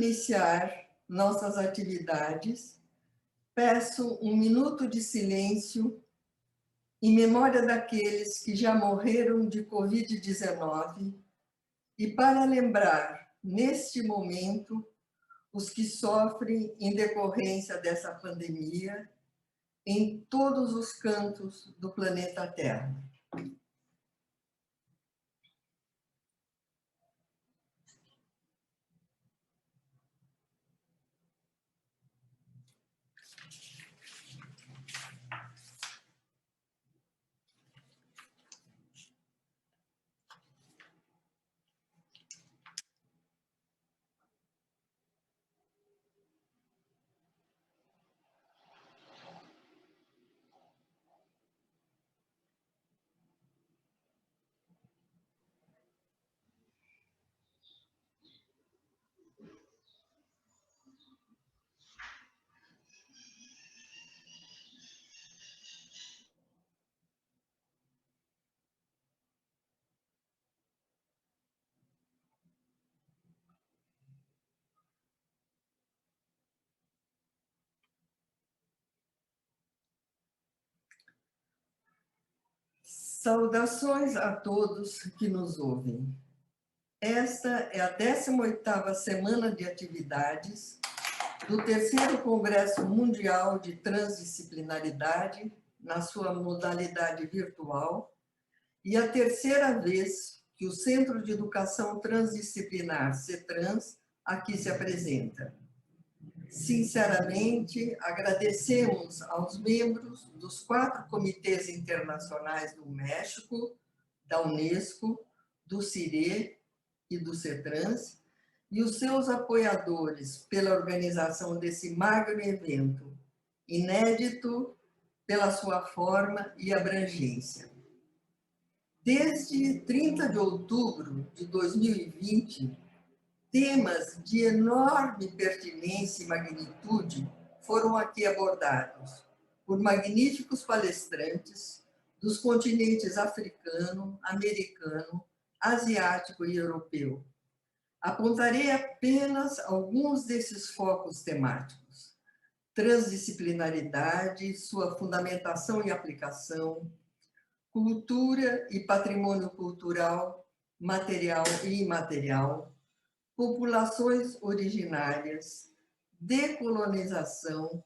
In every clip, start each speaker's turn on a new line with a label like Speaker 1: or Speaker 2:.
Speaker 1: iniciar nossas atividades, peço um minuto de silêncio em memória daqueles que já morreram de Covid-19 e para lembrar, neste momento, os que sofrem em decorrência dessa pandemia em todos os cantos do planeta Terra. Saudações a todos que nos ouvem. Esta é a 18ª semana de atividades do terceiro Congresso Mundial de Transdisciplinaridade, na sua modalidade virtual, e a terceira vez que o Centro de Educação Transdisciplinar, CETRANS, aqui se apresenta. Sinceramente, agradecemos aos membros dos 4 comitês internacionais do México, da Unesco, do CIRE e do CETRANS, e os seus apoiadores pela organização desse magno evento, inédito pela sua forma e abrangência. Desde 30 de outubro de 2020, temas de enorme pertinência e magnitude foram aqui abordados por magníficos palestrantes dos continentes africano, americano, asiático e europeu. Apontarei apenas alguns desses focos temáticos: transdisciplinaridade, sua fundamentação e aplicação, cultura e patrimônio cultural, material e imaterial, populações originárias, decolonização,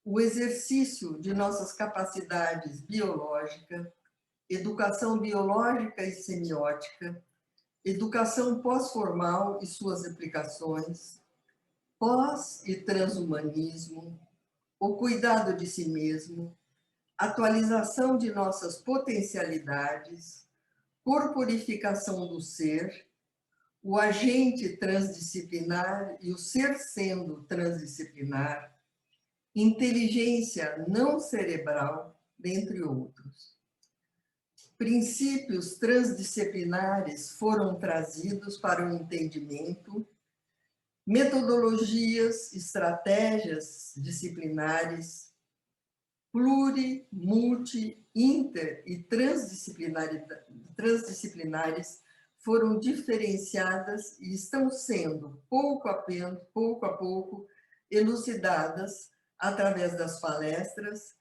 Speaker 1: o exercício de nossas capacidades biológicas, educação biológica e semiótica, educação pós-formal e suas aplicações, pós- e transhumanismo, o cuidado de si mesmo, atualização de nossas potencialidades, corporificação do ser, o agente transdisciplinar e o ser sendo transdisciplinar, inteligência não cerebral, dentre outros. Princípios transdisciplinares foram trazidos para o entendimento, metodologias, estratégias disciplinares, pluri, multi, inter e transdisciplinares foram diferenciadas e estão sendo, pouco a pouco, elucidadas através das palestras,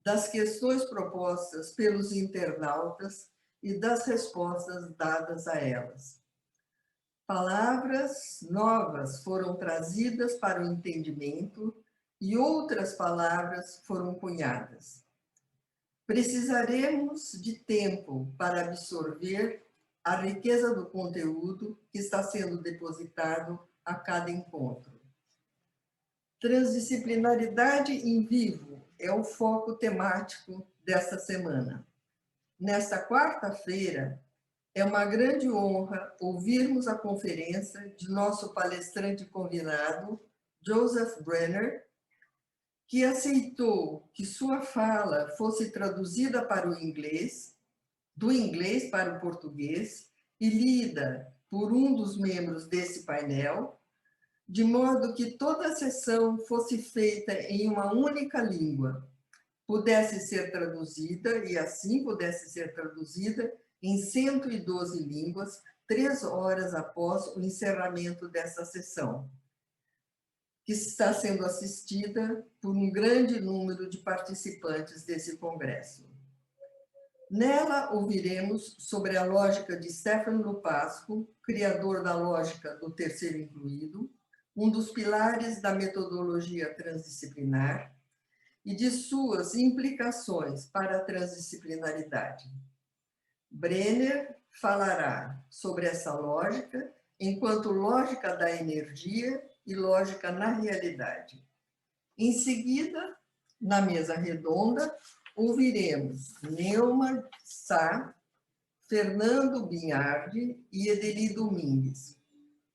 Speaker 1: das questões propostas pelos internautas e das respostas dadas a elas. Palavras novas foram trazidas para o entendimento e outras palavras foram cunhadas. Precisaremos de tempo para absorver a riqueza do conteúdo que está sendo depositado a cada encontro. Transdisciplinaridade em vivo é o foco temático desta semana. Nesta quarta-feira, é uma grande honra ouvirmos a conferência de nosso palestrante convidado, Joseph Brenner, que aceitou que sua fala fosse traduzida para o inglês, do inglês para o português e lida por um dos membros desse painel, de modo que toda a sessão fosse feita em uma única língua, pudesse ser traduzida, e assim pudesse ser traduzida em 112 línguas, 3 horas após o encerramento dessa sessão. que está sendo assistida por um grande número de participantes desse congresso. Nela, ouviremos sobre a lógica de Stefano Lupasco, criador da lógica do terceiro incluído, um dos pilares da metodologia transdisciplinar, e de suas implicações para a transdisciplinaridade. Brenner falará sobre essa lógica enquanto lógica da energia e lógica na realidade. Em seguida, na mesa redonda, ouviremos Neuma Sá, Fernando Binhardi e Edeli Domingues,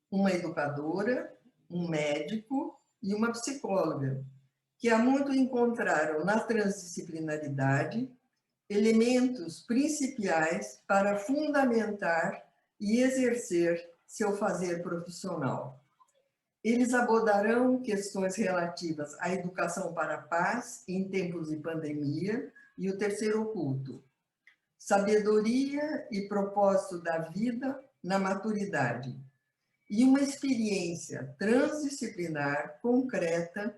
Speaker 1: uma educadora, um médico e uma psicóloga, que há muito encontraram na transdisciplinaridade elementos principiais para fundamentar e exercer seu fazer profissional. Eles abordarão questões relativas à educação para a paz em tempos de pandemia e o terceiro culto, sabedoria e propósito da vida na maturidade, e uma experiência transdisciplinar concreta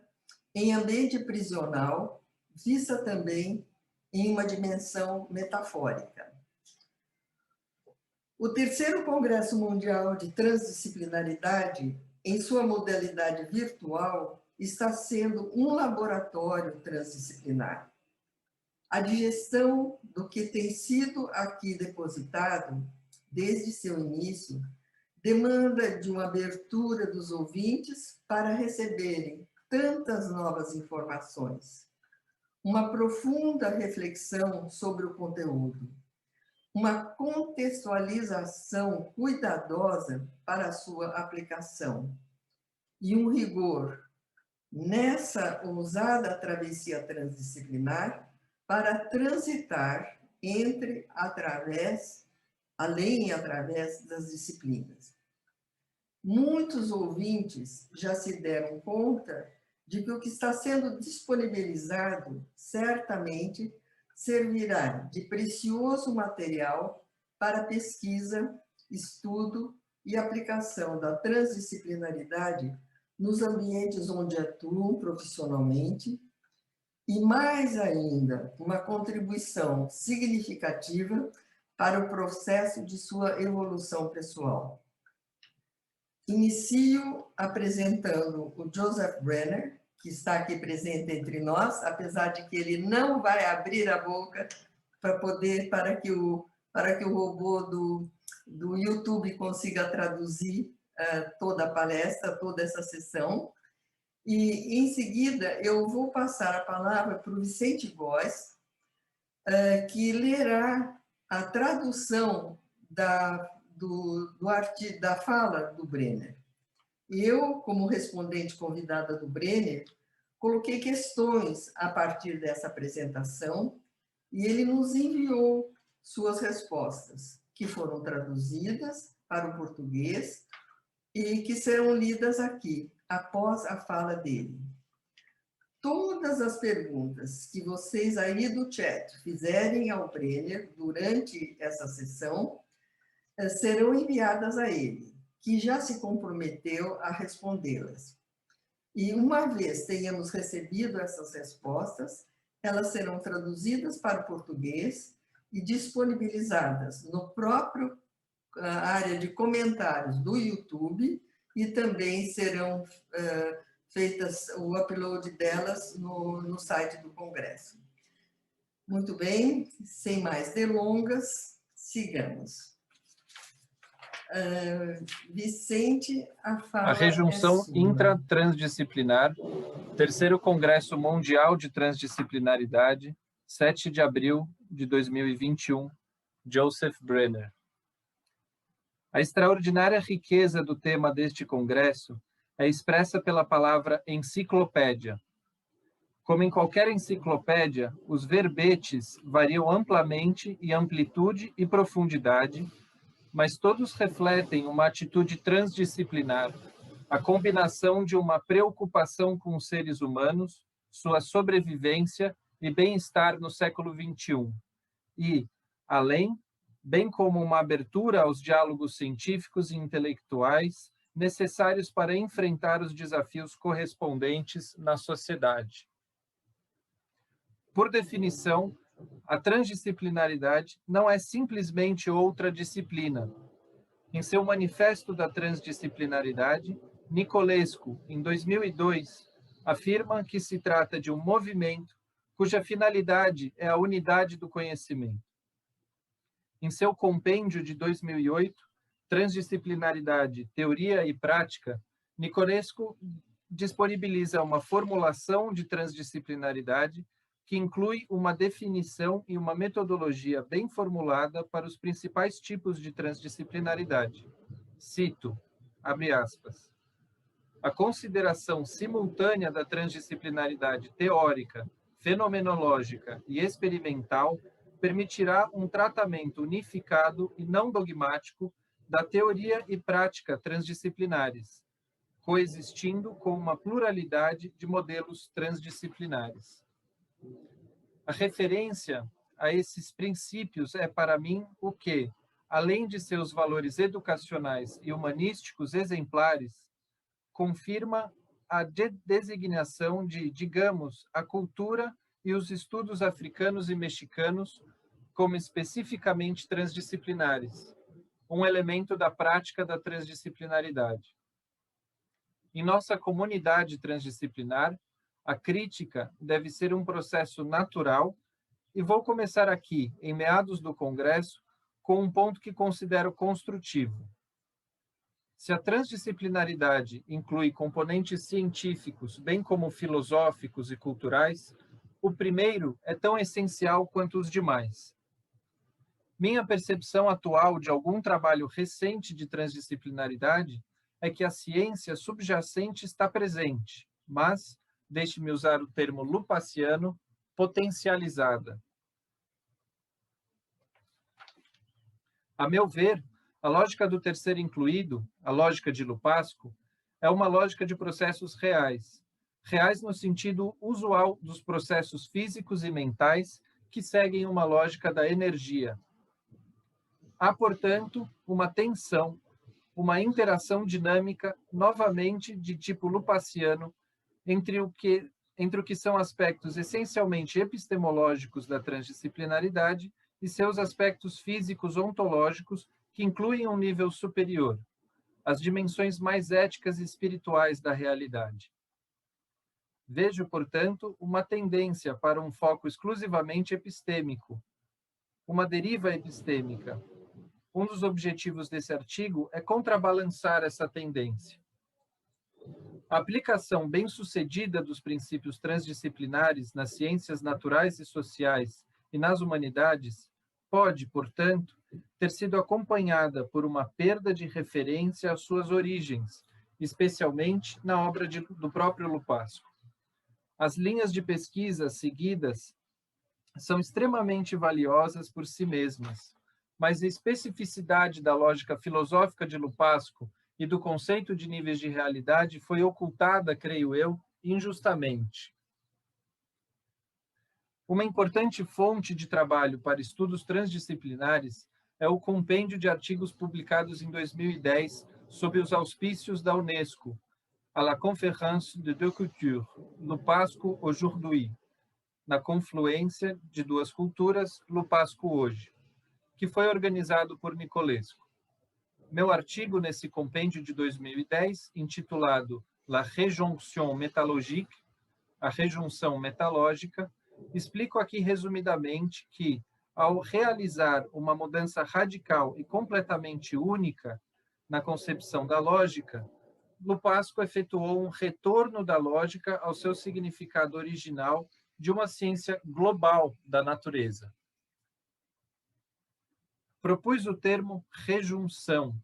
Speaker 1: em ambiente prisional, vista também em uma dimensão metafórica. O terceiro Congresso Mundial de Transdisciplinaridade, em sua modalidade virtual, está sendo um laboratório transdisciplinar. A digestão do que tem sido aqui depositado, desde seu início, demanda de uma abertura dos ouvintes para receberem tantas novas informações, uma profunda reflexão sobre o conteúdo, uma contextualização cuidadosa para a sua aplicação e um rigor nessa ousada travessia transdisciplinar para transitar entre, além e através das disciplinas. Muitos ouvintes já se deram conta de que o que está sendo disponibilizado certamente servirá de precioso material para pesquisa, estudo e aplicação da transdisciplinaridade nos ambientes onde atuam profissionalmente e, mais ainda, uma contribuição significativa para o processo de sua evolução pessoal. Inicio apresentando o Joseph Brenner, que está aqui presente entre nós, apesar de que ele não vai abrir a boca para que o robô do YouTube consiga traduzir toda a palestra, toda essa sessão. E, em seguida, eu vou passar a palavra para o Vicente Góes, que lerá a tradução da fala do Brenner. Eu, como respondente convidada do Brenner, coloquei questões a partir dessa apresentação e ele nos enviou suas respostas, que foram traduzidas para o português e que serão lidas aqui, após a fala dele. Todas as perguntas que vocês aí do chat fizerem ao Brenner durante essa sessão serão enviadas a ele, que já se comprometeu a respondê-las. E uma vez tenhamos recebido essas respostas, elas serão traduzidas para o português e disponibilizadas no próprio área de comentários do YouTube e também serão feitas o upload delas no site do Congresso. Muito bem, sem mais delongas, sigamos. Vicente, a fala
Speaker 2: A rejunção
Speaker 1: é sua.
Speaker 2: intratransdisciplinar, terceiro Congresso Mundial de Transdisciplinaridade, 7 de abril de 2021, Joseph Brenner. A extraordinária riqueza do tema deste congresso é expressa pela palavra enciclopédia. Como em qualquer enciclopédia, os verbetes variam amplamente em amplitude e profundidade, mas todos refletem uma atitude transdisciplinar, a combinação de uma preocupação com os seres humanos, sua sobrevivência e bem-estar no século XXI, e, além, bem como uma abertura aos diálogos científicos e intelectuais, necessários para enfrentar os desafios correspondentes na sociedade. Por definição, a transdisciplinaridade não é simplesmente outra disciplina. Em seu Manifesto da Transdisciplinaridade, Nicolescu, em 2002, afirma que se trata de um movimento cuja finalidade é a unidade do conhecimento. Em seu compêndio de 2008, Transdisciplinaridade, Teoria e Prática, Nicolescu disponibiliza uma formulação de transdisciplinaridade que inclui uma definição e uma metodologia bem formulada para os principais tipos de transdisciplinaridade. Cito, abre aspas, a consideração simultânea da transdisciplinaridade teórica, fenomenológica e experimental permitirá um tratamento unificado e não dogmático da teoria e prática transdisciplinares, coexistindo com uma pluralidade de modelos transdisciplinares. A referência a esses princípios é, para mim, o que, além de seus valores educacionais e humanísticos exemplares, confirma a designação de, digamos, a cultura e os estudos africanos e mexicanos como especificamente transdisciplinares, um elemento da prática da transdisciplinaridade. Em nossa comunidade transdisciplinar, a crítica deve ser um processo natural e vou começar aqui, em meados do Congresso, com um ponto que considero construtivo. Se a transdisciplinaridade inclui componentes científicos, bem como filosóficos e culturais, o primeiro é tão essencial quanto os demais. Minha percepção atual de algum trabalho recente de transdisciplinaridade é que a ciência subjacente está presente, mas, deixe-me usar o termo lupaciano, potencializada. A meu ver, a lógica do terceiro incluído, a lógica de Lupasco, é uma lógica de processos reais. Reais no sentido usual dos processos físicos e mentais que seguem uma lógica da energia. Há, portanto, uma tensão, uma interação dinâmica, novamente de tipo lupaciano, entre o que são aspectos essencialmente epistemológicos da transdisciplinaridade e seus aspectos físicos ontológicos, que incluem um nível superior, as dimensões mais éticas e espirituais da realidade. Vejo, portanto, uma tendência para um foco exclusivamente epistêmico, uma deriva epistêmica. Um dos objetivos desse artigo é contrabalançar essa tendência. A aplicação bem-sucedida dos princípios transdisciplinares nas ciências naturais e sociais e nas humanidades pode, portanto, ter sido acompanhada por uma perda de referência às suas origens, especialmente na obra do próprio Lupasco. As linhas de pesquisa seguidas são extremamente valiosas por si mesmas, mas a especificidade da lógica filosófica de Lupasco e do conceito de níveis de realidade foi ocultada, creio eu, injustamente. Uma importante fonte de trabalho para estudos transdisciplinares é o compêndio de artigos publicados em 2010 sob os auspícios da Unesco, à la Conférence de deux cultures, Lupasco aujourd'hui, na confluência de duas culturas, Lupasco hoje, que foi organizado por Nicolescu. Meu artigo nesse compêndio de 2010, intitulado La Réjonction métallurgique, a rejunção metalógica, explico aqui resumidamente que, ao realizar uma mudança radical e completamente única na concepção da lógica, Lupasco efetuou um retorno da lógica ao seu significado original de uma ciência global da natureza. Propus o termo rejunção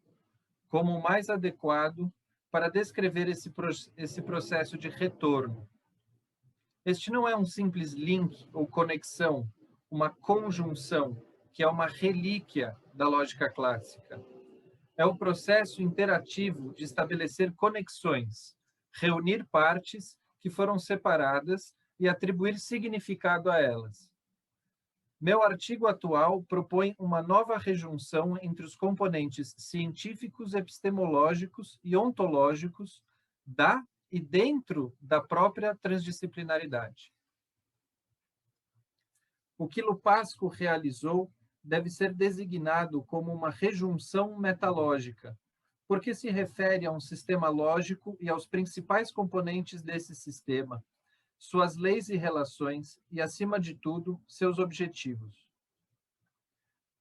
Speaker 2: como o mais adequado para descrever esse processo de retorno. Este não é um simples link ou conexão, uma conjunção, que é uma relíquia da lógica clássica. É o processo interativo de estabelecer conexões, reunir partes que foram separadas e atribuir significado a elas. Meu artigo atual propõe uma nova rejunção entre os componentes científicos, epistemológicos e ontológicos da e dentro da própria transdisciplinaridade. O que Lupasco realizou deve ser designado como uma rejunção metalógica, porque se refere a um sistema lógico e aos principais componentes desse sistema, suas leis e relações e, acima de tudo, seus objetivos.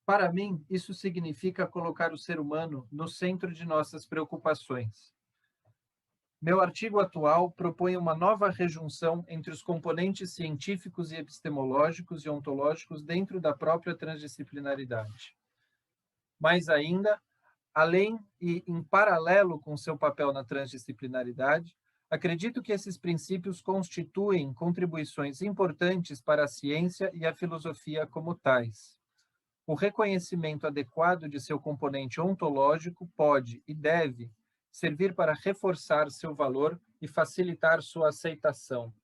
Speaker 2: Para mim, isso significa colocar o ser humano no centro de nossas preocupações. Meu artigo atual propõe uma nova rejunção entre os componentes científicos e epistemológicos e ontológicos dentro da própria transdisciplinaridade. Mais ainda, além e em paralelo com seu papel na transdisciplinaridade, acredito que esses princípios constituem contribuições importantes para a ciência e a filosofia como tais. O reconhecimento adequado de seu componente ontológico pode e deve servir para reforçar seu valor e facilitar sua aceitação.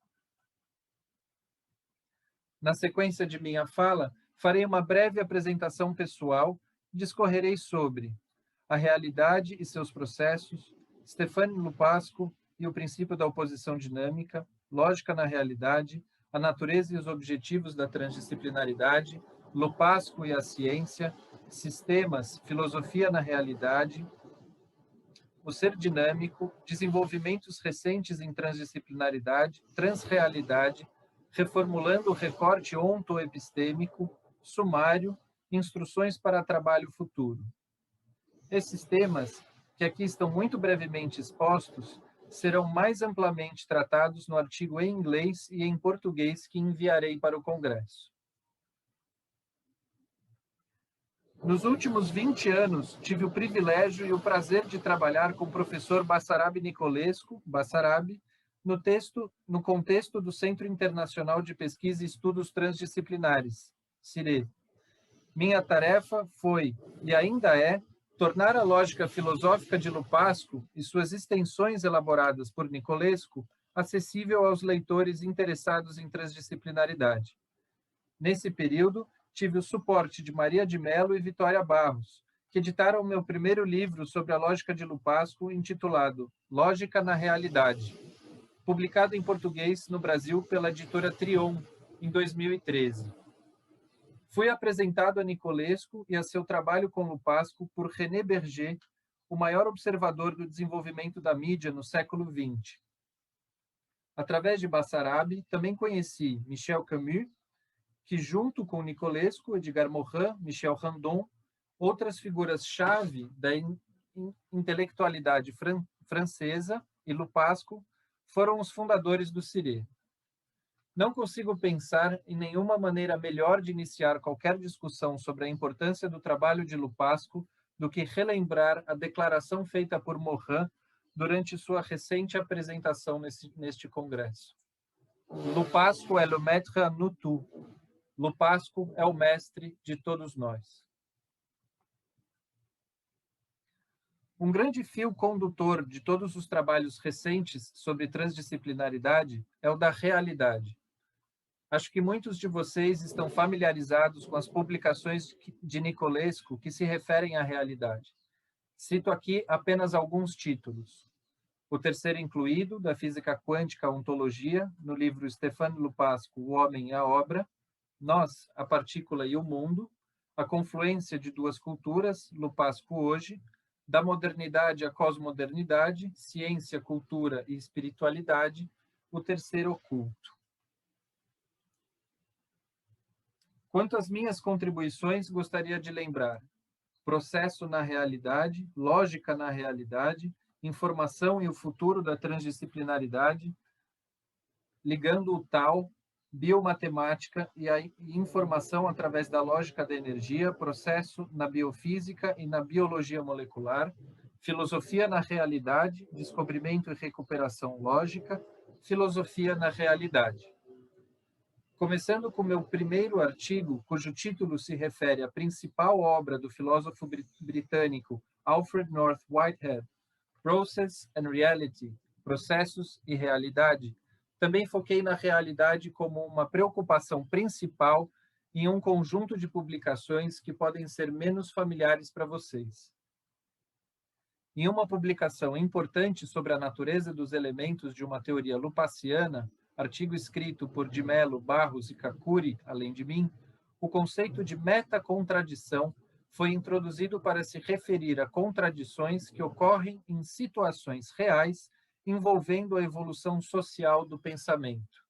Speaker 2: Na sequência de minha fala, farei uma breve apresentação pessoal e discorrerei sobre a realidade e seus processos, Stéphane Lupasco e o princípio da oposição dinâmica, lógica na realidade, a natureza e os objetivos da transdisciplinaridade, Lupasco e a ciência, sistemas, filosofia na realidade, o ser dinâmico, desenvolvimentos recentes em transdisciplinaridade, transrealidade, reformulando o recorte ontoepistêmico, sumário, instruções para trabalho futuro. Esses temas, que aqui estão muito brevemente expostos, serão mais amplamente tratados no artigo em inglês e em português que enviarei para o Congresso. Nos últimos 20 anos, tive o privilégio e o prazer de trabalhar com o professor Bassarab Nicolescu, no contexto do Centro Internacional de Pesquisa e Estudos Transdisciplinares, CIRE. Minha tarefa foi, e ainda é, tornar a lógica filosófica de Lupasco e suas extensões elaboradas por Nicolescu acessível aos leitores interessados em transdisciplinaridade. Nesse período, tive o suporte de Maria de Mello e Vitória Barros, que editaram meu primeiro livro sobre a lógica de Lupasco, intitulado Lógica na Realidade, publicado em português no Brasil pela editora Trion, em 2013. Fui apresentado a Nicolescu e a seu trabalho com Lupasco por René Berger, o maior observador do desenvolvimento da mídia no século XX. Através de Bassarab, também conheci Michel Camus, que junto com Nicolescu, Edgar Morin, Michel Randon, outras figuras-chave da intelectualidade francesa e Lupasco foram os fundadores do CIRE. Não consigo pensar em nenhuma maneira melhor de iniciar qualquer discussão sobre a importância do trabalho de Lupasco do que relembrar a declaração feita por Morin durante sua recente apresentação neste congresso. Lupasco é le maître à nous tous. Lupasco é o mestre de todos nós. Um grande fio condutor de todos os trabalhos recentes sobre transdisciplinaridade é o da realidade. Acho que muitos de vocês estão familiarizados com as publicações de Nicolescu que se referem à realidade. Cito aqui apenas alguns títulos. O terceiro incluído, da física quântica à ontologia, no livro Stéphane Lupasco, O Homem e a Obra, Nós, a Partícula e o Mundo, A Confluência de Duas Culturas, Lupasco Hoje, Da Modernidade à Cosmodernidade, Ciência, Cultura e Espiritualidade, O Terceiro Oculto. Quanto às minhas contribuições, gostaria de lembrar Processo na Realidade, Lógica na Realidade, Informação e o Futuro da Transdisciplinaridade, Ligando o Tal, Biomatemática e a informação através da lógica da energia, processo na biofísica e na biologia molecular, filosofia na realidade, descobrimento e recuperação lógica, filosofia na realidade. Começando com meu primeiro artigo, cujo título se refere à principal obra do filósofo britânico Alfred North Whitehead, Process and Reality, Processos e Realidade, também foquei na realidade como uma preocupação principal em um conjunto de publicações que podem ser menos familiares para vocês. Em uma publicação importante sobre a natureza dos elementos de uma teoria lupaciana, artigo escrito por de Mello, Barros e Kakuri, além de mim, o conceito de metacontradição foi introduzido para se referir a contradições que ocorrem em situações reais envolvendo a evolução social do pensamento.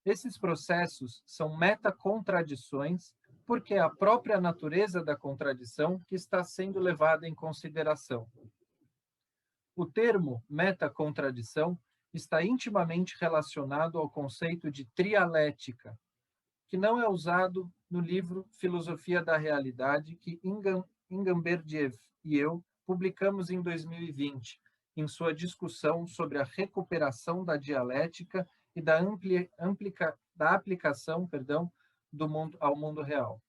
Speaker 2: Esses processos são metacontradições porque é a própria natureza da contradição que está sendo levada em consideração. O termo metacontradição está intimamente relacionado ao conceito de trialética, que não é usado no livro Filosofia da Realidade, que Ingan Berdiev e eu publicamos em 2020, em sua discussão sobre a recuperação da dialética e da aplicação do mundo ao mundo real.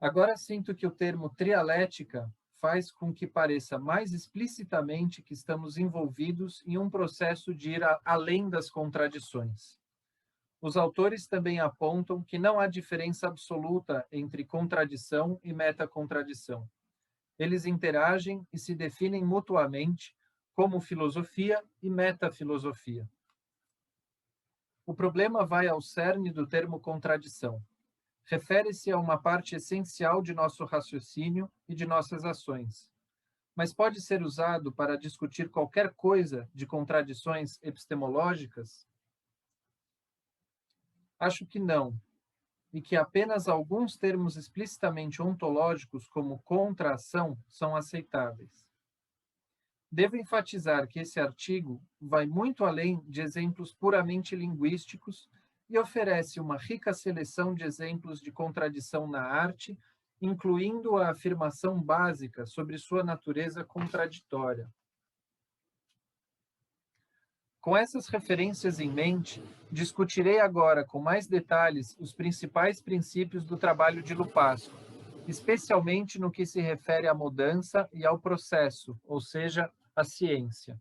Speaker 2: Agora sinto que o termo trialética faz com que pareça mais explicitamente que estamos envolvidos em um processo de ir além das contradições. Os autores também apontam que não há diferença absoluta entre contradição e metacontradição. Eles interagem e se definem mutuamente como filosofia e metafilosofia. O problema vai ao cerne do termo contradição. Refere-se a uma parte essencial de nosso raciocínio e de nossas ações, mas pode ser usado para discutir qualquer coisa de contradições epistemológicas? Acho que não, e que apenas alguns termos explicitamente ontológicos, como contração, são aceitáveis. Devo enfatizar que esse artigo vai muito além de exemplos puramente linguísticos e oferece uma rica seleção de exemplos de contradição na arte, incluindo a afirmação básica sobre sua natureza contraditória. Com essas referências em mente, discutirei agora com mais detalhes os principais princípios do trabalho de Lupasco, especialmente no que se refere à mudança e ao processo, ou seja, à ciência.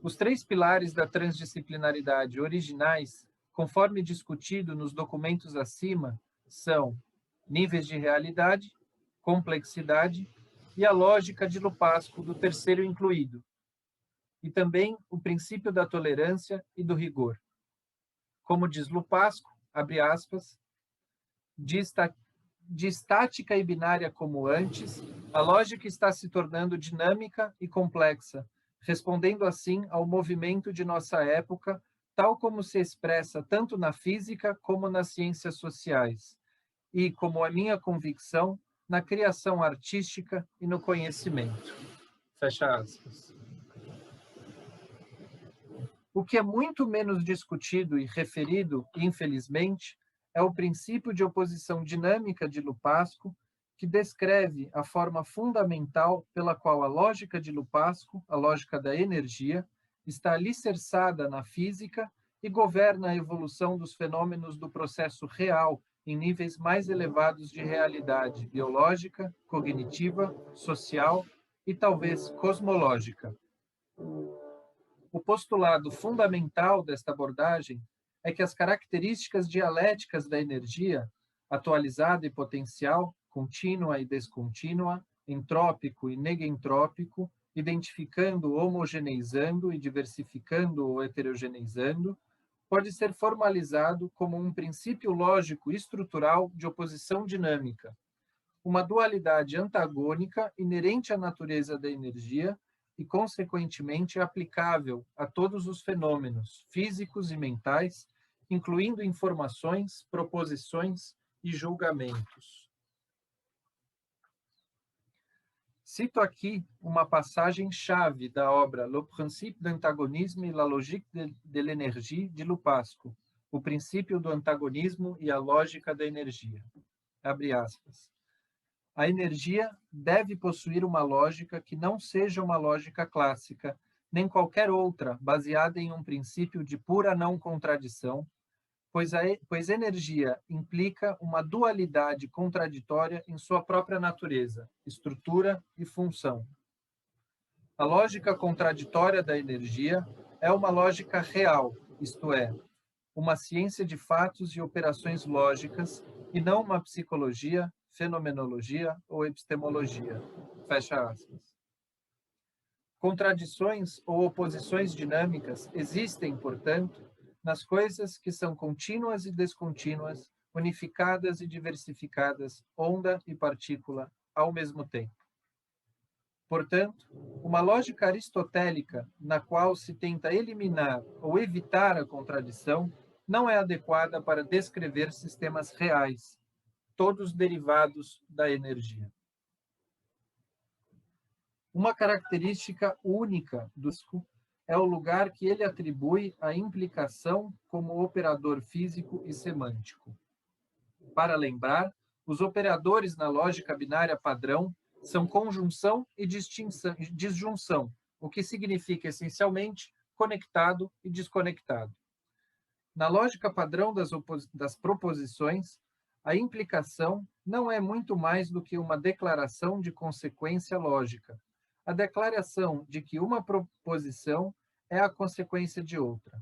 Speaker 2: Os 3 pilares da transdisciplinaridade originais, conforme discutido nos documentos acima, são níveis de realidade, complexidade e a lógica de Lupasco do terceiro incluído, e também o princípio da tolerância e do rigor. Como diz Lupasco, abre aspas, de estática e binária como antes, a lógica está se tornando dinâmica e complexa, respondendo assim ao movimento de nossa época, tal como se expressa tanto na física como nas ciências sociais, e, como a minha convicção, na criação artística e no conhecimento. Fecha aspas. O que é muito menos discutido e referido, infelizmente, é o princípio de oposição dinâmica de Lupasco, que descreve a forma fundamental pela qual a lógica de Lupasco, a lógica da energia, está alicerçada na física e governa a evolução dos fenômenos do processo real em níveis mais elevados de realidade biológica, cognitiva, social e talvez cosmológica. O postulado fundamental desta abordagem é que as características dialéticas da energia, atualizada e potencial, contínua e descontínua, entrópico e negentrópico, identificando, homogeneizando e diversificando ou heterogeneizando, pode ser formalizado como um princípio lógico estrutural de oposição dinâmica, uma dualidade antagônica inerente à natureza da energia e, consequentemente, aplicável a todos os fenômenos físicos e mentais, incluindo informações, proposições e julgamentos. Cito aqui uma passagem-chave da obra Le Principe d'Antagonisme et la Logique de l'énergie, de Lupasco, o princípio do antagonismo e a lógica da energia. Abre aspas. A energia deve possuir uma lógica que não seja uma lógica clássica, nem qualquer outra baseada em um princípio de pura não contradição, pois energia implica uma dualidade contraditória em sua própria natureza, estrutura e função. A lógica contraditória da energia é uma lógica real, isto é, uma ciência de fatos e operações lógicas, e não uma psicologia, fenomenologia ou epistemologia. Fecha aspas. Contradições ou oposições dinâmicas existem, portanto, nas coisas que são contínuas e descontínuas, unificadas e diversificadas, onda e partícula, ao mesmo tempo. Portanto, uma lógica aristotélica na qual se tenta eliminar ou evitar a contradição não é adequada para descrever sistemas reais, todos derivados da energia. Uma característica única do disco é o lugar que ele atribui à implicação como operador físico e semântico. Para lembrar, os operadores na lógica binária padrão são conjunção e disjunção, o que significa essencialmente conectado e desconectado. Na lógica padrão das proposições, a implicação não é muito mais do que uma declaração de consequência lógica, a declaração de que uma proposição é a consequência de outra.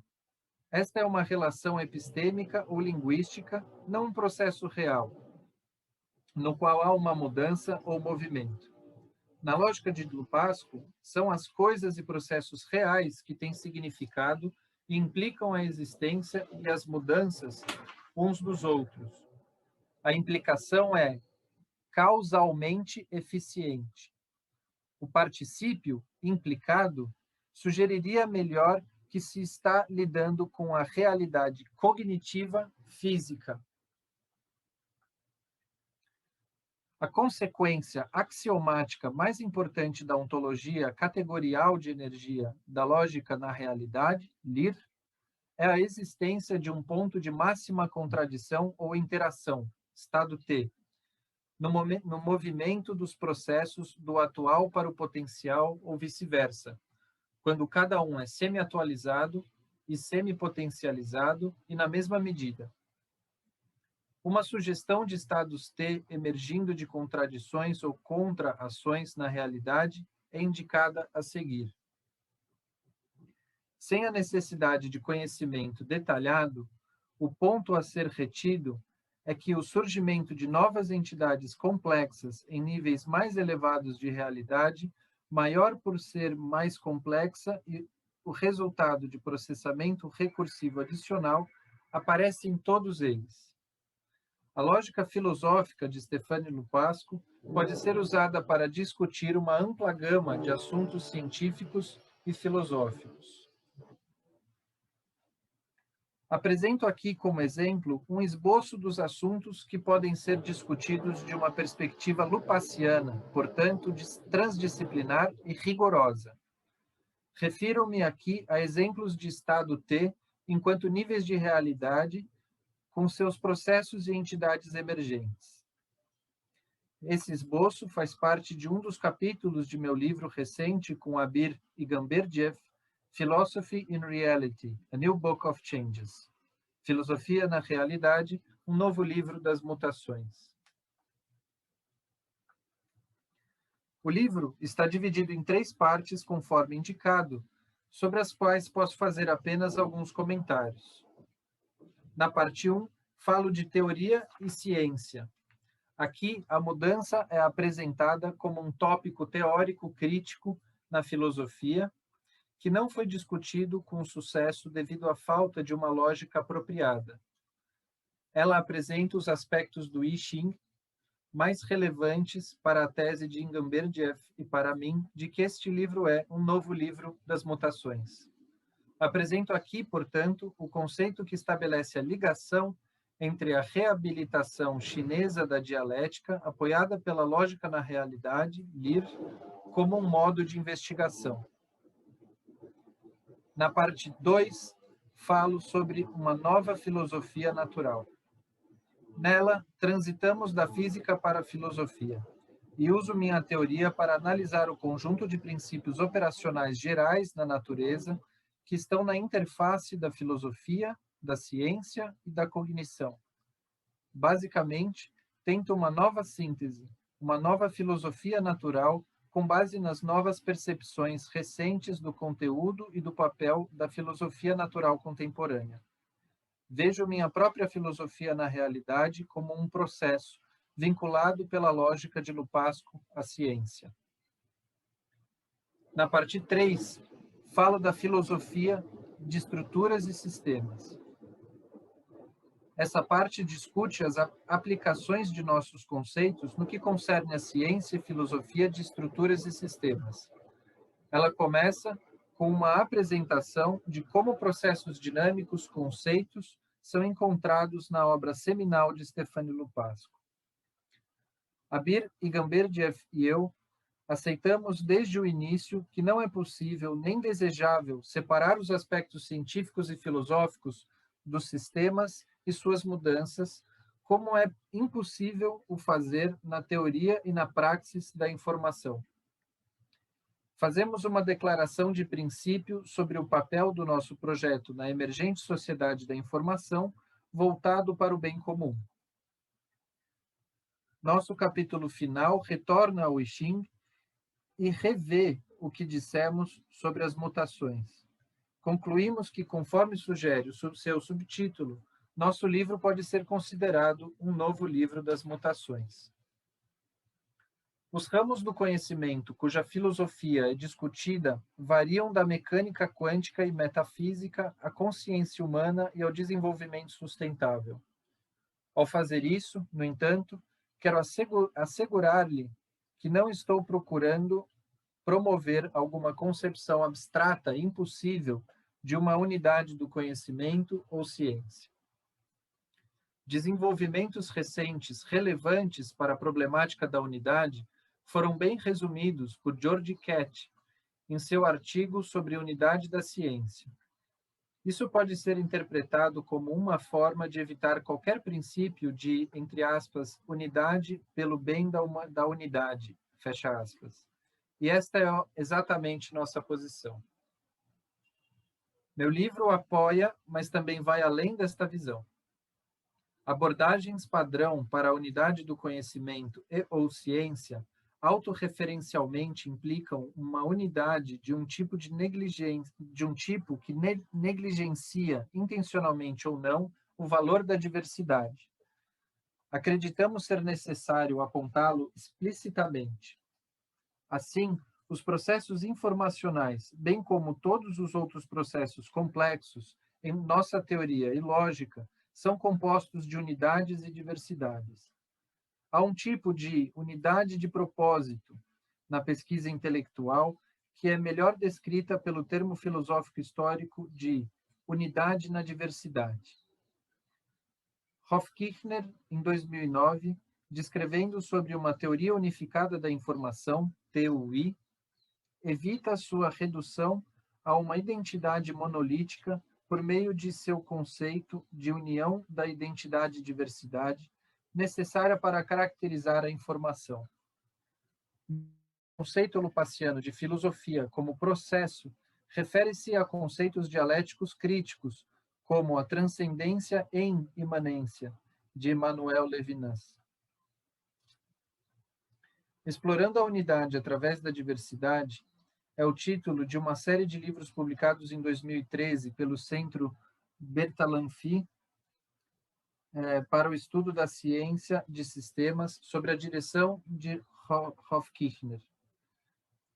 Speaker 2: Esta é uma relação epistêmica ou linguística, não um processo real, no qual há uma mudança ou movimento. Na lógica de Dlupasco, são as coisas e processos reais que têm significado e implicam a existência e as mudanças uns dos outros. A implicação é causalmente eficiente. O particípio implicado sugeriria melhor que se está lidando com a realidade cognitiva física. A consequência axiomática mais importante da ontologia categorial de energia da lógica na realidade, LIR, é a existência de um ponto de máxima contradição ou interação, estado T, no movimento dos processos do atual para o potencial ou vice-versa, quando cada um é semi-atualizado e semi-potencializado e na mesma medida. Uma sugestão de estados T emergindo de contradições ou contra-ações na realidade é indicada a seguir. Sem a necessidade de conhecimento detalhado, o ponto a ser retido é que o surgimento de novas entidades complexas em níveis mais elevados de realidade, maior por ser mais complexa e o resultado de processamento recursivo adicional, aparece em todos eles. A lógica filosófica de Stéphane Dlupasco pode ser usada para discutir uma ampla gama de assuntos científicos e filosóficos. Apresento aqui como exemplo um esboço dos assuntos que podem ser discutidos de uma perspectiva lupaciana, portanto, transdisciplinar e rigorosa. Refiro-me aqui a exemplos de estado T enquanto níveis de realidade com seus processos e entidades emergentes. Esse esboço faz parte de um dos capítulos de meu livro recente com Abir e Gambardiev, Philosophy in Reality, A New Book of Changes. Filosofia na Realidade, um novo livro das mutações. O livro está dividido em 3 partes, conforme indicado, sobre as quais posso fazer apenas alguns comentários. Na parte 1, falo de teoria e ciência. Aqui, a mudança é apresentada como um tópico teórico crítico na filosofia, que não foi discutido com sucesso devido à falta de uma lógica apropriada. Ela apresenta os aspectos do I Ching mais relevantes para a tese de Gambardiev e para mim de que este livro é um novo livro das mutações. Apresento aqui, portanto, o conceito que estabelece a ligação entre a reabilitação chinesa da dialética, apoiada pela lógica na realidade, LIR, como um modo de investigação. Na parte 2, falo sobre uma nova filosofia natural. Nela, transitamos da física para a filosofia, e uso minha teoria para analisar o conjunto de princípios operacionais gerais na natureza que estão na interface da filosofia, da ciência e da cognição. Basicamente, tento uma nova síntese, uma nova filosofia natural com base nas novas percepções recentes do conteúdo e do papel da filosofia natural contemporânea. Vejo minha própria filosofia na realidade como um processo vinculado pela lógica de Lupasco à ciência. Na parte 3, falo da filosofia de estruturas e sistemas. Essa parte discute as aplicações de nossos conceitos no que concerne a ciência e filosofia de estruturas e sistemas. Ela começa com uma apresentação de como processos dinâmicos, conceitos, são encontrados na obra seminal de Stéphane Lupasco. Abir Igamberdiev e eu aceitamos desde o início que não é possível nem desejável separar os aspectos científicos e filosóficos dos sistemas e suas mudanças, como é impossível o fazer na teoria e na praxis da informação. Fazemos uma declaração de princípio sobre o papel do nosso projeto na emergente sociedade da informação, voltado para o bem comum. Nosso capítulo final retorna ao I Ching e revê o que dissemos sobre as mutações. Concluímos que, conforme sugere o seu subtítulo, nosso livro pode ser considerado um novo livro das mutações. Os ramos do conhecimento cuja filosofia é discutida variam da mecânica quântica e metafísica à consciência humana e ao desenvolvimento sustentável. Ao fazer isso, no entanto, quero assegurar-lhe que não estou procurando promover alguma concepção abstrata e impossível de uma unidade do conhecimento ou ciência. Desenvolvimentos recentes relevantes para a problemática da unidade foram bem resumidos por George Catt em seu artigo sobre unidade da ciência. Isso pode ser interpretado como uma forma de evitar qualquer princípio de, entre aspas, unidade pelo bem da unidade, fecha aspas. E esta é exatamente nossa posição. Meu livro apoia, mas também vai além desta visão. Abordagens padrão para a unidade do conhecimento e ou ciência autorreferencialmente implicam uma unidade de um tipo que negligencia, intencionalmente ou não, o valor da diversidade. Acreditamos ser necessário apontá-lo explicitamente. Assim, os processos informacionais, bem como todos os outros processos complexos, em nossa teoria e lógica, são compostos de unidades e diversidades. Há um tipo de unidade de propósito na pesquisa intelectual que é melhor descrita pelo termo filosófico histórico de unidade na diversidade. Hofkirchner, em 2009, descrevendo sobre uma teoria unificada da informação, TUI, evita sua redução a uma identidade monolítica por meio de seu conceito de união da identidade e diversidade, necessária para caracterizar a informação. O conceito lupaciano de filosofia como processo refere-se a conceitos dialéticos críticos, como a transcendência em imanência, de Emmanuel Levinas. Explorando a unidade através da diversidade é o título de uma série de livros publicados em 2013 pelo Centro Bertalanffy para o estudo da ciência de sistemas sob a direção de Hofkirchner.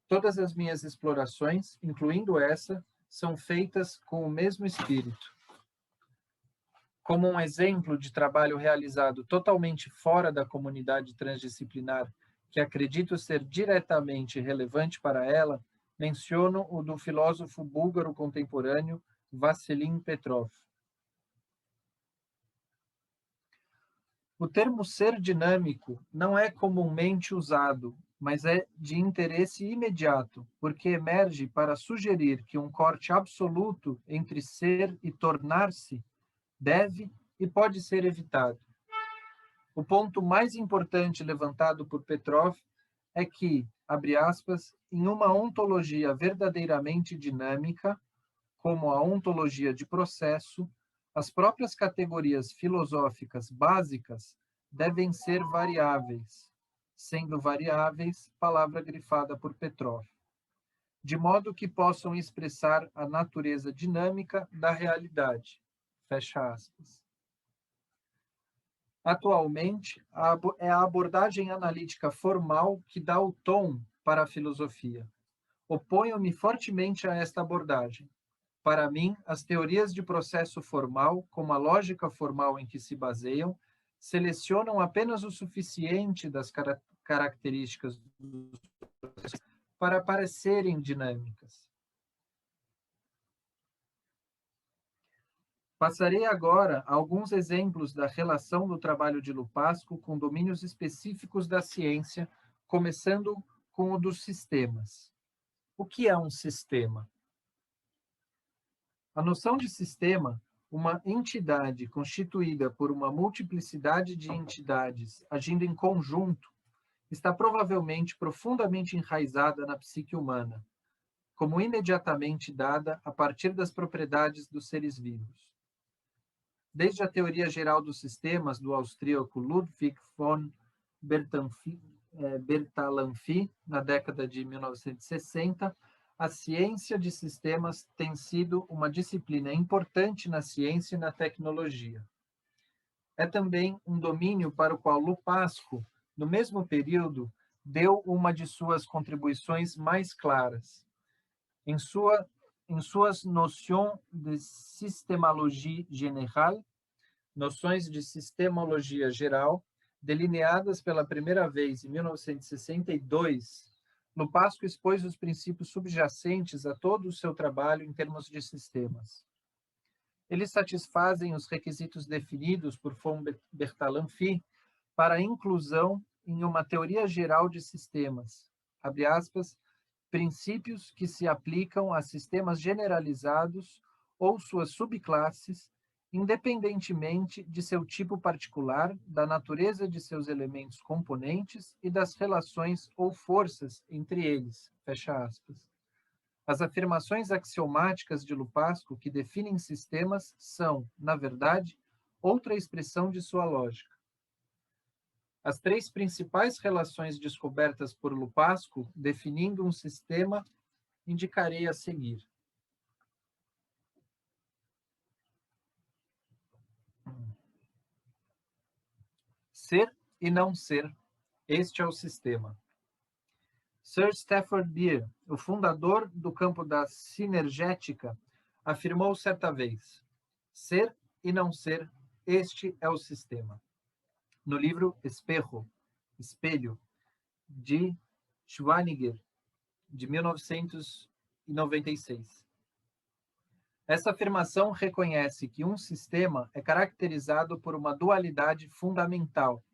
Speaker 2: Todas as minhas explorações, incluindo essa, são feitas com o mesmo espírito. Como um exemplo de trabalho realizado totalmente fora da comunidade transdisciplinar, que acredito ser diretamente relevante para ela, menciono o do filósofo búlgaro contemporâneo Vassilin Petrov. O termo ser dinâmico não é comumente usado, mas é de interesse imediato, porque emerge para sugerir que um corte absoluto entre ser e tornar-se deve e pode ser evitado. O ponto mais importante levantado por Petrov é que, abre aspas, em uma ontologia verdadeiramente dinâmica, como a ontologia de processo, as próprias categorias filosóficas básicas devem ser variáveis, sendo variáveis palavra grifada por Petrov, de modo que possam expressar a natureza dinâmica da realidade. Fecha aspas. Atualmente, é a abordagem analítica formal que dá o tom para a filosofia. Oponho-me fortemente a esta abordagem. Para mim, as teorias de processo formal, como a lógica formal em que se baseiam, selecionam apenas o suficiente das características dos processos para parecerem dinâmicas. Passarei agora a alguns exemplos da relação do trabalho de Lupasco com domínios específicos da ciência, começando com o dos sistemas. O que é um sistema? A noção de sistema, uma entidade constituída por uma multiplicidade de entidades agindo em conjunto, está provavelmente profundamente enraizada na psique humana, como imediatamente dada a partir das propriedades dos seres vivos. Desde a teoria geral dos sistemas do austríaco Ludwig von Bertalanffy, na década de 1960, a ciência de sistemas tem sido uma disciplina importante na ciência e na tecnologia. É também um domínio para o qual Lupasco, no mesmo período, deu uma de suas contribuições mais claras. Em suas noções de systémologie générale, noções de sistemologia geral, delineadas pela primeira vez em 1962, Lupasco expôs os princípios subjacentes a todo o seu trabalho em termos de sistemas. Eles satisfazem os requisitos definidos por von Bertalanffy para a inclusão em uma teoria geral de sistemas, abre aspas, princípios que se aplicam a sistemas generalizados ou suas subclasses, independentemente de seu tipo particular, da natureza de seus elementos componentes e das relações ou forças entre eles. Fecha aspas. As afirmações axiomáticas de Lupasco que definem sistemas são, na verdade, outra expressão de sua lógica. As três principais relações descobertas por Lupasco, definindo um sistema, indicarei a seguir. Ser e não ser, este é o sistema. Sir Stafford Beer, o fundador do campo da sinergética, afirmou certa vez: ser e não ser, este é o sistema. No livro Espelho, de Schwanniger, de 1996. Essa afirmação reconhece que um sistema é caracterizado por uma dualidade fundamental,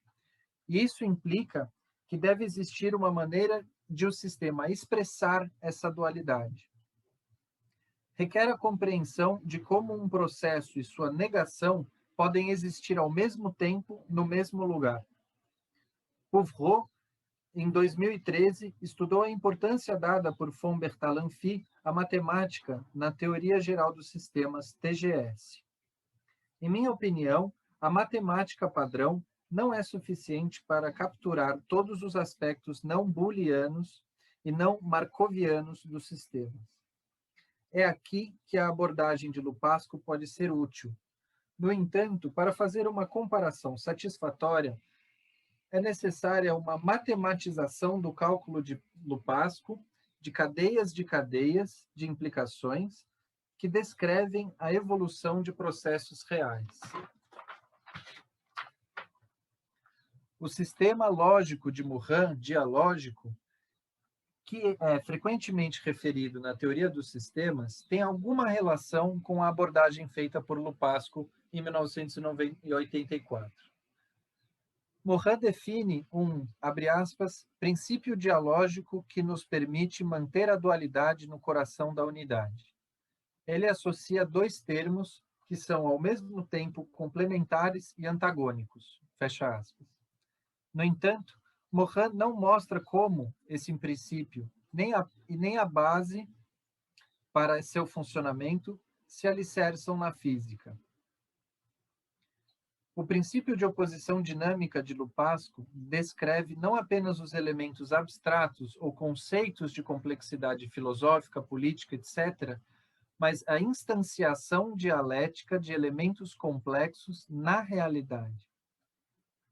Speaker 2: e isso implica que deve existir uma maneira de o sistema expressar essa dualidade. Requer a compreensão de como um processo e sua negação podem existir ao mesmo tempo no mesmo lugar. Pouvreau, em 2013, estudou a importância dada por von Bertalanffy à matemática na Teoria Geral dos Sistemas, TGS. Em minha opinião, a matemática padrão não é suficiente para capturar todos os aspectos não booleanos e não markovianos dos sistemas. É aqui que a abordagem de Lupasco pode ser útil. No entanto, para fazer uma comparação satisfatória, é necessária uma matematização do cálculo de Lupasco, de cadeias de implicações, que descrevem a evolução de processos reais. O sistema lógico de Morin, dialógico, que é frequentemente referido na teoria dos sistemas, tem alguma relação com a abordagem feita por Lupasco em 1984. Morin define abre aspas, princípio dialógico que nos permite manter a dualidade no coração da unidade. Ele associa dois termos que são, ao mesmo tempo, complementares e antagônicos. Fecha aspas. No entanto, Morin não mostra como esse princípio, nem a base para seu funcionamento, se alicerçam na física. O princípio de oposição dinâmica de Lupasco descreve não apenas os elementos abstratos ou conceitos de complexidade filosófica, política, etc., mas a instanciação dialética de elementos complexos na realidade.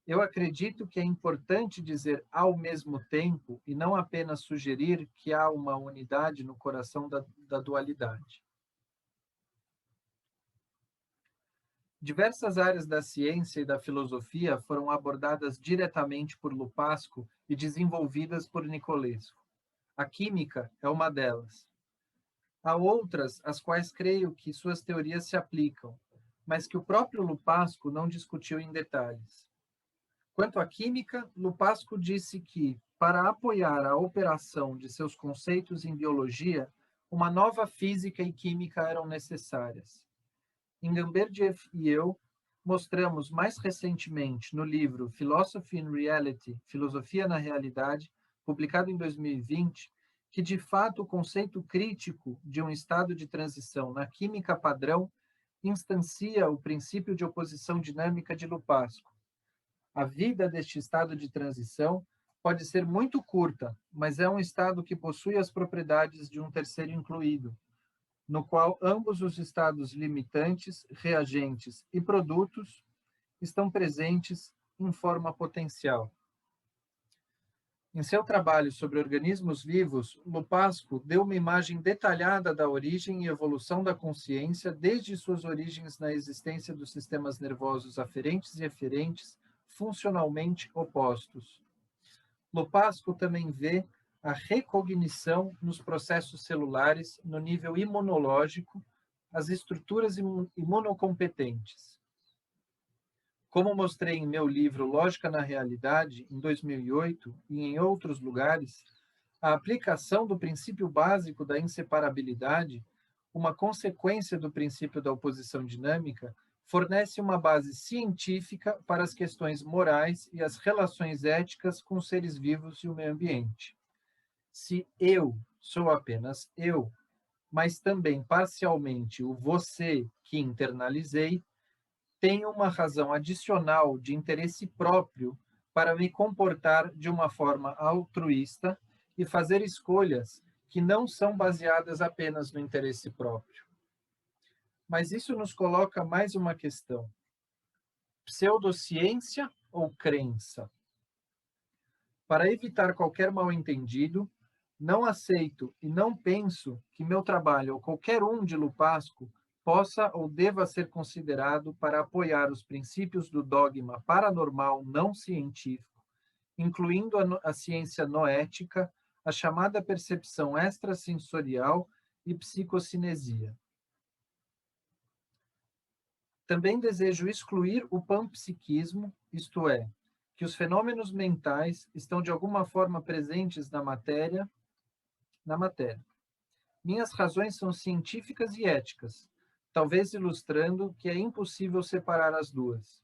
Speaker 2: Eu acredito que é importante dizer ao mesmo tempo e não apenas sugerir que há uma unidade no coração da dualidade. Diversas áreas da ciência e da filosofia foram abordadas diretamente por Lupasco e desenvolvidas por Nicolescu. A química é uma delas. Há outras às quais creio que suas teorias se aplicam, mas que o próprio Lupasco não discutiu em detalhes. Quanto à química, Lupasco disse que, para apoiar a operação de seus conceitos em biologia, uma nova física e química eram necessárias. Ingambergiev e eu mostramos mais recentemente no livro Philosophy in Reality, Filosofia na Realidade, publicado em 2020, que de fato o conceito crítico de um estado de transição na química padrão instancia o princípio de oposição dinâmica de Lupasco. A vida deste estado de transição pode ser muito curta, mas é um estado que possui as propriedades de um terceiro incluído, no qual ambos os estados limitantes, reagentes e produtos estão presentes em forma potencial. Em seu trabalho sobre organismos vivos, Lupasco deu uma imagem detalhada da origem e evolução da consciência desde suas origens na existência dos sistemas nervosos aferentes e eferentes, funcionalmente opostos. Lupasco também vê a recognição nos processos celulares no nível imunológico, as estruturas imunocompetentes. Como mostrei em meu livro Lógica na Realidade, em 2008, e em outros lugares, a aplicação do princípio básico da inseparabilidade, uma consequência do princípio da oposição dinâmica, fornece uma base científica para as questões morais e as relações éticas com os seres vivos e o meio ambiente. Se eu sou apenas eu, mas também parcialmente o você que internalizei, tenho uma razão adicional de interesse próprio para me comportar de uma forma altruísta e fazer escolhas que não são baseadas apenas no interesse próprio. Mas isso nos coloca mais uma questão: pseudociência ou crença? Para evitar qualquer mal-entendido, não aceito e não penso que meu trabalho ou qualquer um de Lupasco possa ou deva ser considerado para apoiar os princípios do dogma paranormal não científico, incluindo a ciência noética, a chamada percepção extrasensorial e psicocinesia. Também desejo excluir o panpsiquismo, isto é, que os fenômenos mentais estão de alguma forma presentes na matéria. Minhas razões são científicas e éticas, talvez ilustrando que é impossível separar as duas.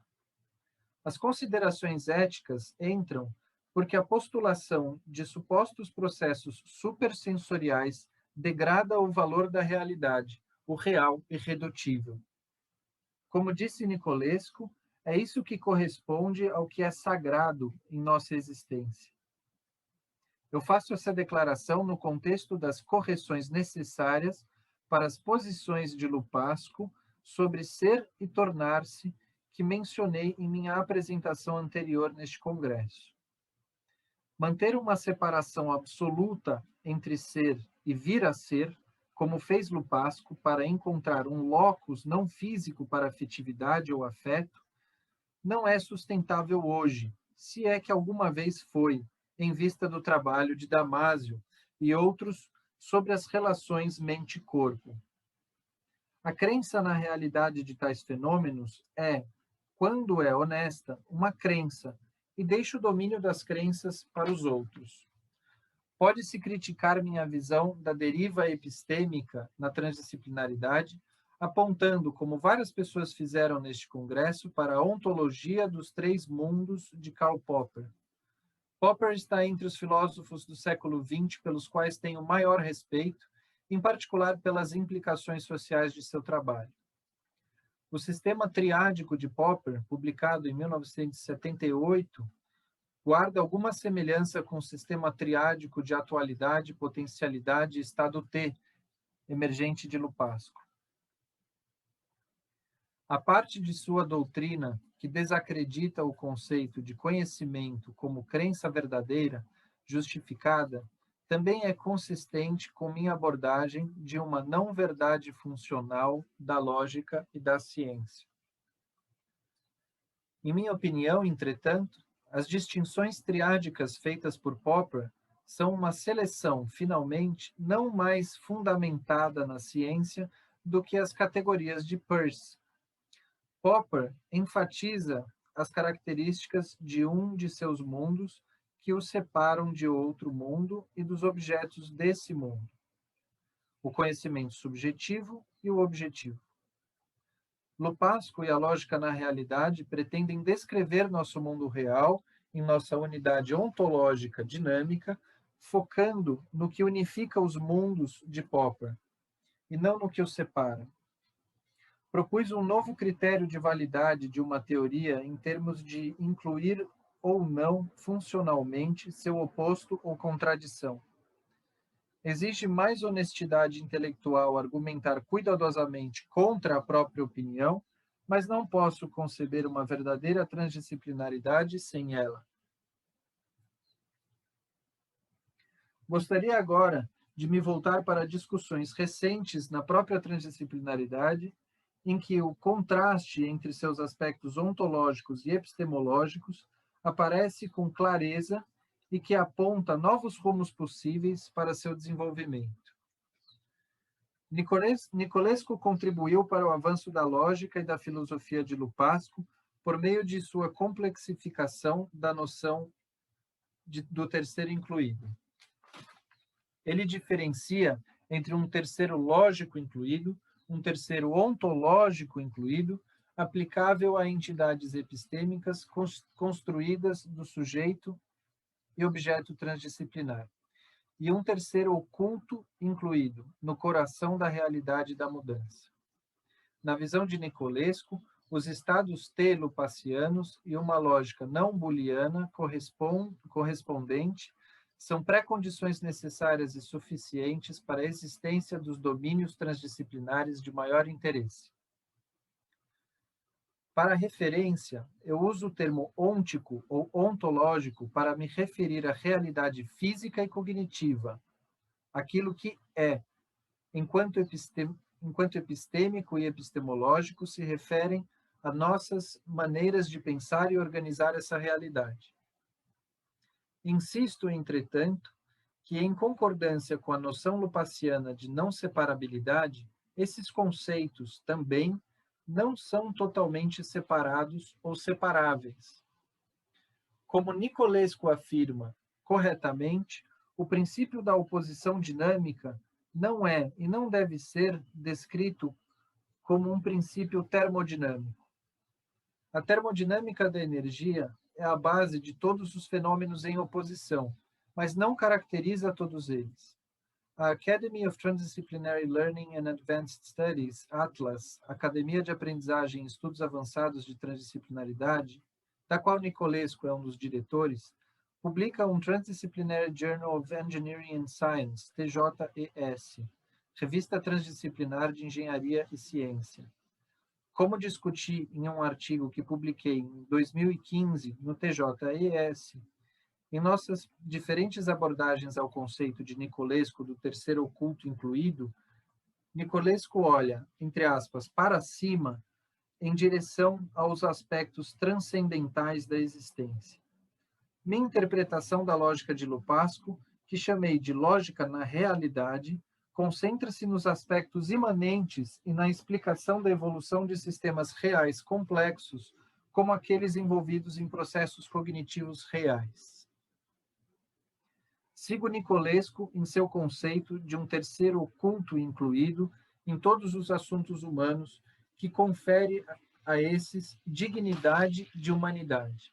Speaker 2: As considerações éticas entram porque a postulação de supostos processos supersensoriais degrada o valor da realidade, o real irredutível. Como disse Nicolescu, é isso que corresponde ao que é sagrado em nossa existência. Eu faço essa declaração no contexto das correções necessárias para as posições de Lupasco sobre ser e tornar-se, que mencionei em minha apresentação anterior neste congresso. Manter uma separação absoluta entre ser e vir a ser, como fez Lupasco para encontrar um locus não físico para afetividade ou afeto, não é sustentável hoje, se é que alguma vez foi, em vista do trabalho de Damasio e outros sobre as relações mente-corpo. A crença na realidade de tais fenômenos é, quando é honesta, uma crença e deixa o domínio das crenças para os outros. Pode-se criticar minha visão da deriva epistêmica na transdisciplinaridade, apontando, como várias pessoas fizeram neste congresso, para a ontologia dos três mundos de Karl Popper. Popper está entre os filósofos do século XX pelos quais tenho maior respeito, em particular pelas implicações sociais de seu trabalho. O sistema triádico de Popper, publicado em 1978, guarda alguma semelhança com o sistema triádico de atualidade, potencialidade e estado T, emergente de Lupasco. A parte de sua doutrina que desacredita o conceito de conhecimento como crença verdadeira, justificada, também é consistente com minha abordagem de uma não-verdade funcional da lógica e da ciência. Em minha opinião, entretanto, as distinções triádicas feitas por Popper são uma seleção, finalmente, não mais fundamentada na ciência do que as categorias de Peirce. Popper enfatiza as características de um de seus mundos que o separam de outro mundo e dos objetos desse mundo: o conhecimento subjetivo e o objetivo. Lupasco e a lógica na realidade pretendem descrever nosso mundo real em nossa unidade ontológica dinâmica, focando no que unifica os mundos de Popper, e não no que os separa. Propus um novo critério de validade de uma teoria em termos de incluir ou não funcionalmente seu oposto ou contradição. Exige mais honestidade intelectual argumentar cuidadosamente contra a própria opinião, mas não posso conceber uma verdadeira transdisciplinaridade sem ela. Gostaria agora de me voltar para discussões recentes na própria transdisciplinaridade, em que o contraste entre seus aspectos ontológicos e epistemológicos aparece com clareza e que aponta novos rumos possíveis para seu desenvolvimento. Nicolescu contribuiu para o avanço da lógica e da filosofia de Lupasco por meio de sua complexificação da noção do terceiro incluído. Ele diferencia entre um terceiro lógico incluído, um terceiro ontológico incluído, aplicável a entidades epistêmicas construídas do sujeito e objeto transdisciplinar, e um terceiro oculto incluído, no coração da realidade da mudança. Na visão de Nicolescu, os estados T-lupacianos e uma lógica não booleana correspondente são pré-condições necessárias e suficientes para a existência dos domínios transdisciplinares de maior interesse. Para referência, eu uso o termo ôntico ou ontológico para me referir à realidade física e cognitiva, aquilo que é, enquanto epistêmico e epistemológico se referem a nossas maneiras de pensar e organizar essa realidade. Insisto, entretanto, que, em concordância com a noção lupaciana de não separabilidade, esses conceitos também não são totalmente separados ou separáveis. Como Nicolescu afirma corretamente, o princípio da oposição dinâmica não é e não deve ser descrito como um princípio termodinâmico. A termodinâmica da energia é a base de todos os fenômenos em oposição, mas não caracteriza todos eles. A Academy of Transdisciplinary Learning and Advanced Studies, ATLAS, Academia de Aprendizagem e Estudos Avançados de Transdisciplinaridade, da qual Nicolescu é um dos diretores, publica um Transdisciplinary Journal of Engineering and Science, TJES, revista transdisciplinar de engenharia e ciência. Como discuti em um artigo que publiquei em 2015 no TJES, em nossas diferentes abordagens ao conceito de Nicolescu do terceiro oculto incluído, Nicolescu olha, entre aspas, para cima, em direção aos aspectos transcendentais da existência. Minha interpretação da lógica de Lupasco, que chamei de lógica na realidade, concentra-se nos aspectos imanentes e na explicação da evolução de sistemas reais complexos, como aqueles envolvidos em processos cognitivos reais. Sigo Nicolescu em seu conceito de um terceiro oculto incluído em todos os assuntos humanos, que confere a esses dignidade de humanidade.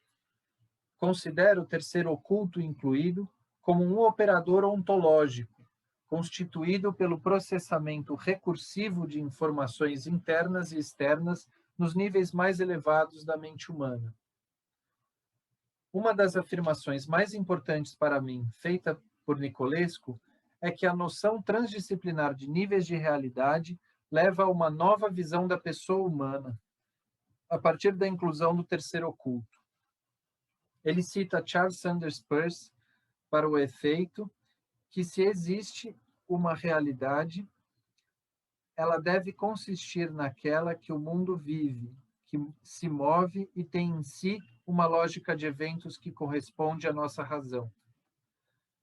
Speaker 2: Considero o terceiro oculto incluído como um operador ontológico, constituído pelo processamento recursivo de informações internas e externas nos níveis mais elevados da mente humana. Uma das afirmações mais importantes para mim, feita por Nicolescu, é que a noção transdisciplinar de níveis de realidade leva a uma nova visão da pessoa humana, a partir da inclusão do terceiro oculto. Ele cita Charles Sanders Peirce para o efeito que, se existe uma realidade, ela deve consistir naquela que o mundo vive, que se move e tem em si uma lógica de eventos que corresponde à nossa razão.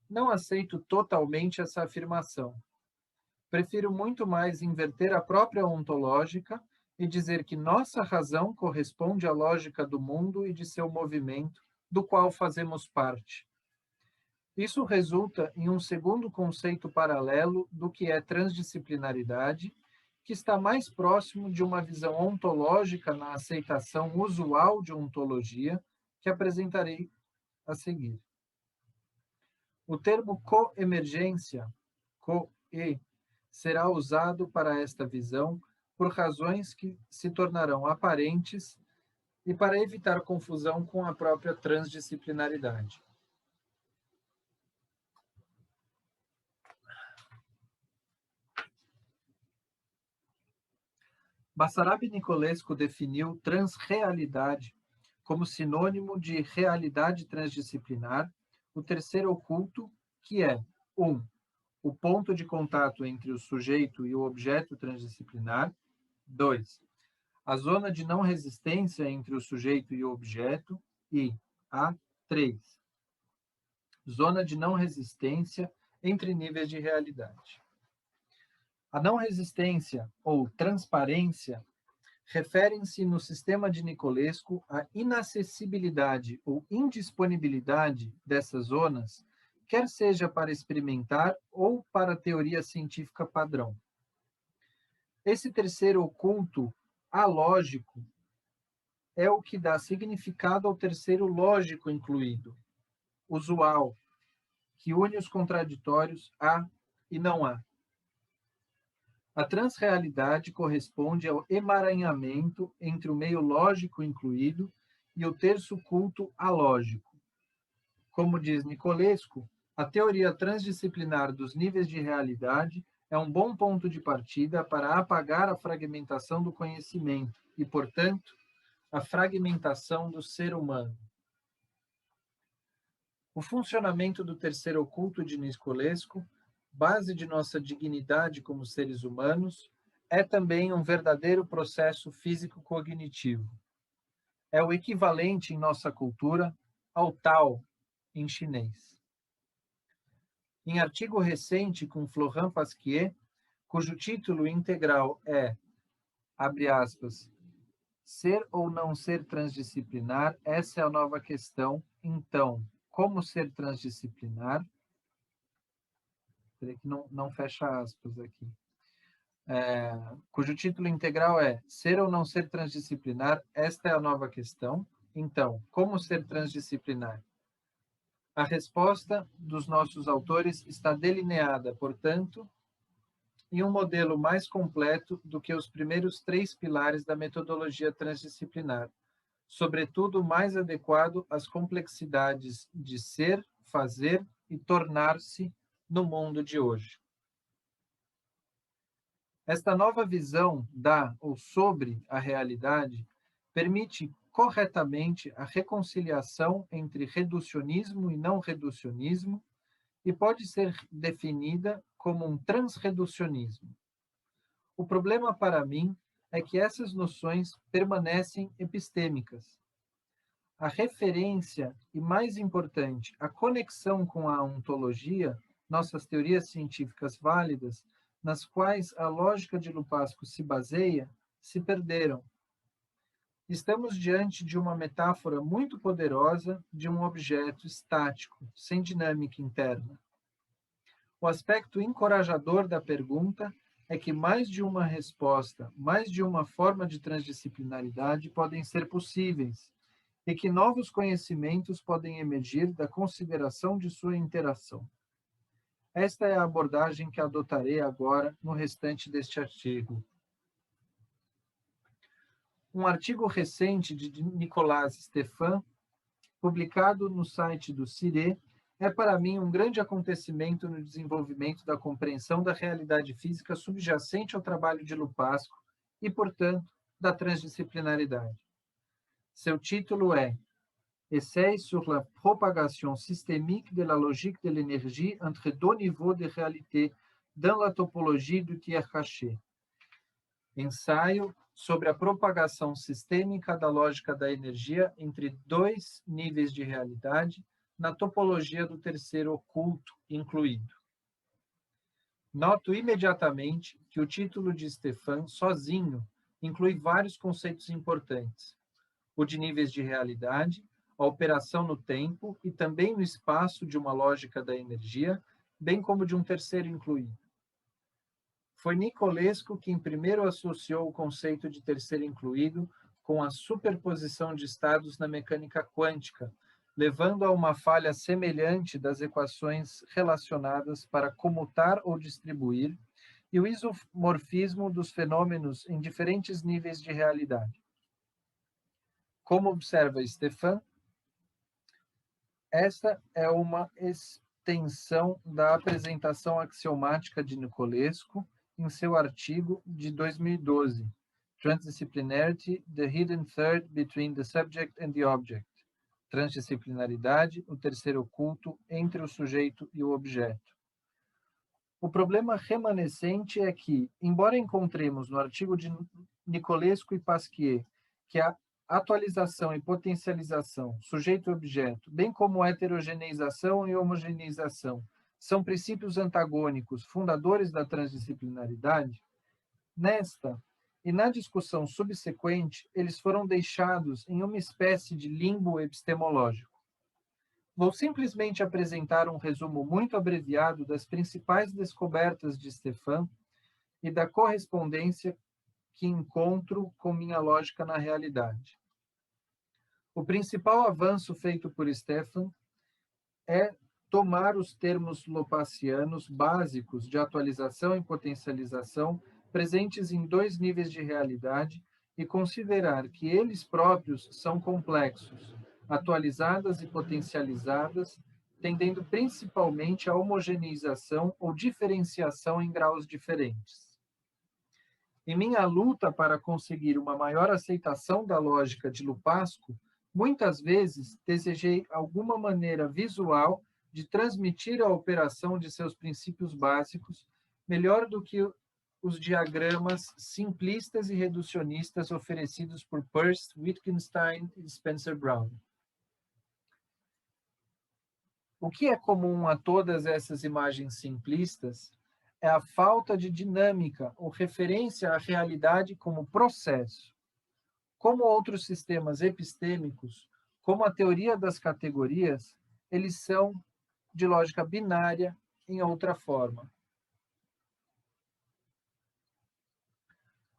Speaker 2: Não aceito totalmente essa afirmação. Prefiro muito mais inverter a própria ontológica e dizer que nossa razão corresponde à lógica do mundo e de seu movimento, do qual fazemos parte. Isso resulta em um segundo conceito paralelo do que é transdisciplinaridade, que está mais próximo de uma visão ontológica na aceitação usual de ontologia, que apresentarei a seguir. O termo coemergência, co-e, será usado para esta visão por razões que se tornarão aparentes e para evitar confusão com a própria transdisciplinaridade. Basarab Nicolescu definiu transrealidade como sinônimo de realidade transdisciplinar, o terceiro oculto, que é 1. O ponto de contato entre o sujeito e o objeto transdisciplinar. 2. A zona de não resistência entre o sujeito e o objeto. E a 3. Zona de não resistência entre níveis de realidade. A não resistência ou transparência referem-se no sistema de Nicolescu à inacessibilidade ou indisponibilidade dessas zonas, quer seja para experimentar ou para a teoria científica padrão. Esse terceiro oculto alógico é o que dá significado ao terceiro lógico incluído, usual, que une os contraditórios há e não há. A transrealidade corresponde ao emaranhamento entre o meio lógico incluído e o terço culto alógico. Como diz Nicolescu, a teoria transdisciplinar dos níveis de realidade é um bom ponto de partida para apagar a fragmentação do conhecimento e, portanto, a fragmentação do ser humano. O funcionamento do terceiro oculto de Nicolescu, base de nossa dignidade como seres humanos, é também um verdadeiro processo físico-cognitivo. É o equivalente em nossa cultura ao Tao, em chinês. Em artigo recente com Florent Pasquier, cujo título integral é, abre aspas, ser ou não ser transdisciplinar, essa é a nova questão. Então, como ser transdisciplinar? Peraí que não fecha aspas aqui. Cujo título integral é ser ou não ser transdisciplinar, esta é a nova questão. Então, como ser transdisciplinar? A resposta dos nossos autores está delineada, portanto, em um modelo mais completo do que os primeiros 3 pilares da metodologia transdisciplinar, sobretudo mais adequado às complexidades de ser, fazer e tornar-se no mundo de hoje. Esta nova visão da ou sobre a realidade permite corretamente a reconciliação entre reducionismo e não reducionismo e pode ser definida como um transreducionismo. O problema para mim é que essas noções permanecem epistêmicas. A referência e, mais importante, a conexão com a ontologia, nossas teorias científicas válidas, nas quais a lógica de Lupasco se baseia, se perderam. Estamos diante de uma metáfora muito poderosa de um objeto estático, sem dinâmica interna. O aspecto encorajador da pergunta é que mais de uma resposta, mais de uma forma de transdisciplinaridade podem ser possíveis e que novos conhecimentos podem emergir da consideração de sua interação. Esta é a abordagem que adotarei agora no restante deste artigo. Um artigo recente de Nicolas Stéphan, publicado no site do CIRE, é para mim um grande acontecimento no desenvolvimento da compreensão da realidade física subjacente ao trabalho de Lupasco e, portanto, da transdisciplinaridade. Seu título é Essai sur la propagation systémique de la logique de l'énergie entre deux niveaux de réalité dans la topologie du tiers caché. Ensaio sobre a propagação sistêmica da lógica da energia entre dois níveis de realidade na topologia do terceiro oculto incluído. Noto imediatamente que o título de Stefan, sozinho, inclui vários conceitos importantes. O de níveis de realidade, a operação no tempo e também no espaço de uma lógica da energia, bem como de um terceiro incluído. Foi Nicolescu quem primeiro associou o conceito de terceiro incluído com a superposição de estados na mecânica quântica, levando a uma falha semelhante das equações relacionadas para comutar ou distribuir, e o isomorfismo dos fenômenos em diferentes níveis de realidade. Como observa Stefan, esta é uma extensão da apresentação axiomática de Nicolescu em seu artigo de 2012, Transdisciplinarity, the Hidden Third Between the Subject and the Object. Transdisciplinaridade, o terceiro oculto entre o sujeito e o objeto. O problema remanescente é que, embora encontremos no artigo de Nicolescu e Pasquier que a atualização e potencialização, sujeito e objeto, bem como heterogeneização e homogeneização, são princípios antagônicos fundadores da transdisciplinaridade, nesta e na discussão subsequente, eles foram deixados em uma espécie de limbo epistemológico. Vou simplesmente apresentar um resumo muito abreviado das principais descobertas de Stefan e da correspondência que encontro com minha lógica na realidade. O principal avanço feito por Stefan é tomar os termos lopacianos básicos de atualização e potencialização presentes em dois níveis de realidade e considerar que eles próprios são complexos, atualizadas e potencializadas, tendendo principalmente à homogeneização ou diferenciação em graus diferentes. Em minha luta para conseguir uma maior aceitação da lógica de Lupasco, muitas vezes desejei alguma maneira visual de transmitir a operação de seus princípios básicos melhor do que os diagramas simplistas e reducionistas oferecidos por Peirce, Wittgenstein e Spencer Brown. O que é comum a todas essas imagens simplistas é a falta de dinâmica ou referência à realidade como processo. Como outros sistemas epistêmicos, como a teoria das categorias, eles são de lógica binária em outra forma.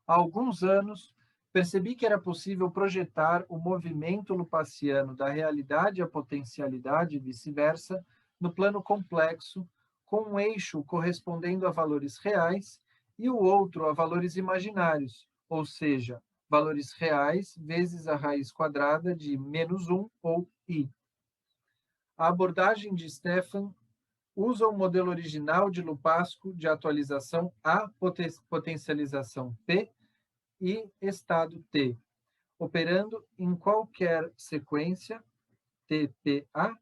Speaker 2: Há alguns anos, percebi que era possível projetar o movimento lupaciano da realidade à potencialidade e vice-versa no plano complexo, com um eixo correspondendo a valores reais e o outro a valores imaginários, ou seja, valores reais vezes a raiz quadrada de -1 ou i. A abordagem de Stefan usa o modelo original de Lupasco de atualização A, potencialização P e estado T, operando em qualquer sequência TPA,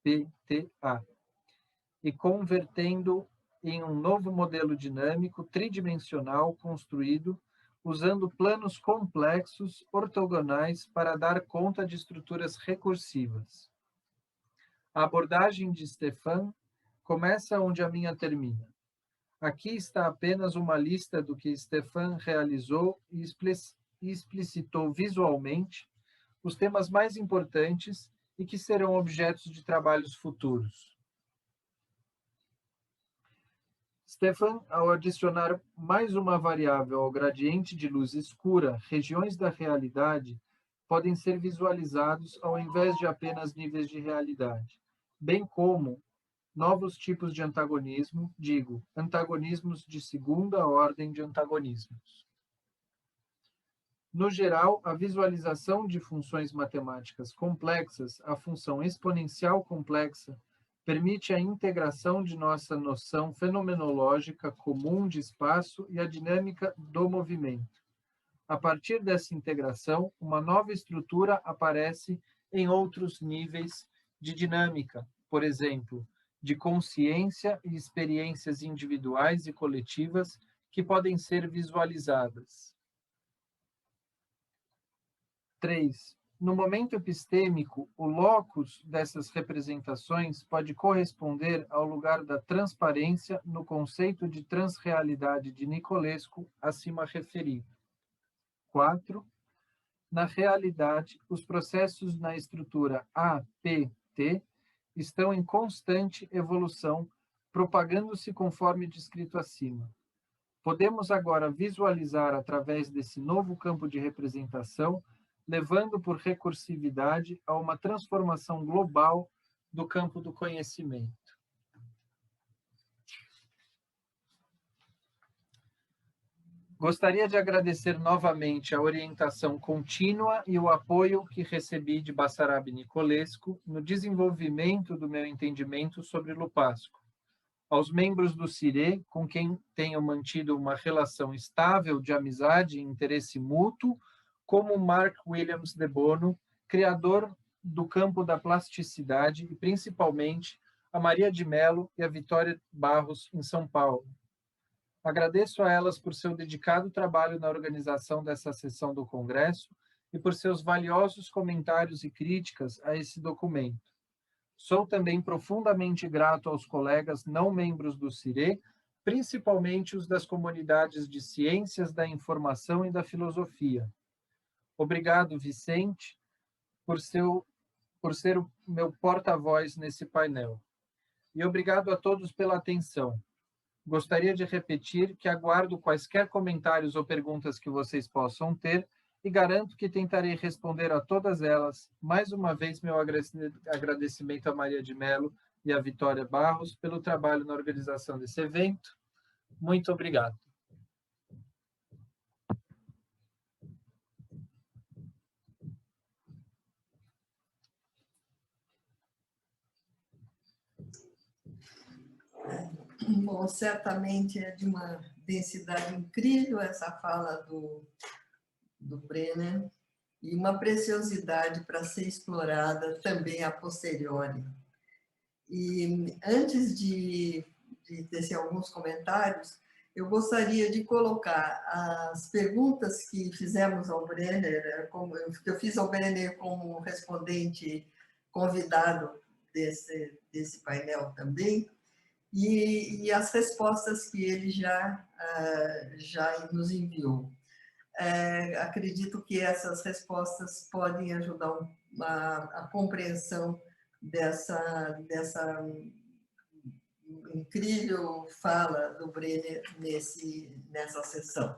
Speaker 2: PTA, e convertendo em um novo modelo dinâmico tridimensional construído usando planos complexos ortogonais para dar conta de estruturas recursivas. A abordagem de Stefan começa onde a minha termina. Aqui está apenas uma lista do que Stefan realizou e explicitou visualmente os temas mais importantes e que serão objetos de trabalhos futuros. Stefan, ao adicionar mais uma variável ao gradiente de luz escura, regiões da realidade podem ser visualizados ao invés de apenas níveis de realidade, bem como novos tipos de antagonismo, antagonismos de segunda ordem de antagonismos. No geral, a visualização de funções matemáticas complexas, a função exponencial complexa, permite a integração de nossa noção fenomenológica comum de espaço e a dinâmica do movimento. A partir dessa integração, uma nova estrutura aparece em outros níveis de dinâmica, por exemplo, de consciência e experiências individuais e coletivas que podem ser visualizadas. 3. No momento epistêmico, o locus dessas representações pode corresponder ao lugar da transparência no conceito de transrealidade de Nicolescu, acima referido. 4. Na realidade, os processos na estrutura APT estão em constante evolução, propagando-se conforme descrito acima. Podemos agora visualizar através desse novo campo de representação, levando por recursividade a uma transformação global do campo do conhecimento. Gostaria de agradecer novamente a orientação contínua e o apoio que recebi de Basarab Nicolescu no desenvolvimento do meu entendimento sobre Lupasco. Aos membros do CIRE, com quem tenho mantido uma relação estável de amizade e interesse mútuo, como Mark Williams de Bono, criador do campo da plasticidade, e principalmente a Maria de Mello e a Vitória Barros, em São Paulo. Agradeço a elas por seu dedicado trabalho na organização dessa sessão do Congresso e por seus valiosos comentários e críticas a esse documento. Sou também profundamente grato aos colegas não membros do CIRE, principalmente os das comunidades de ciências da informação e da filosofia. Obrigado, Vicente, por ser o meu porta-voz nesse painel. E obrigado a todos pela atenção. Gostaria de repetir que aguardo quaisquer comentários ou perguntas que vocês possam ter e garanto que tentarei responder a todas elas. Mais uma vez, meu agradecimento a Maria de Mello e a Vitória Barros pelo trabalho na organização desse evento. Muito obrigado.
Speaker 1: Bom, certamente é de uma densidade incrível essa fala do Brenner e uma preciosidade para ser explorada também a posteriori. E antes de tecer alguns comentários, eu gostaria de colocar as perguntas que fizemos ao Brenner, que eu fiz ao Brenner como respondente convidado desse painel também, e as respostas que ele já nos enviou. Acredito que essas respostas podem ajudar a compreensão dessa incrível fala do Brenner nessa sessão.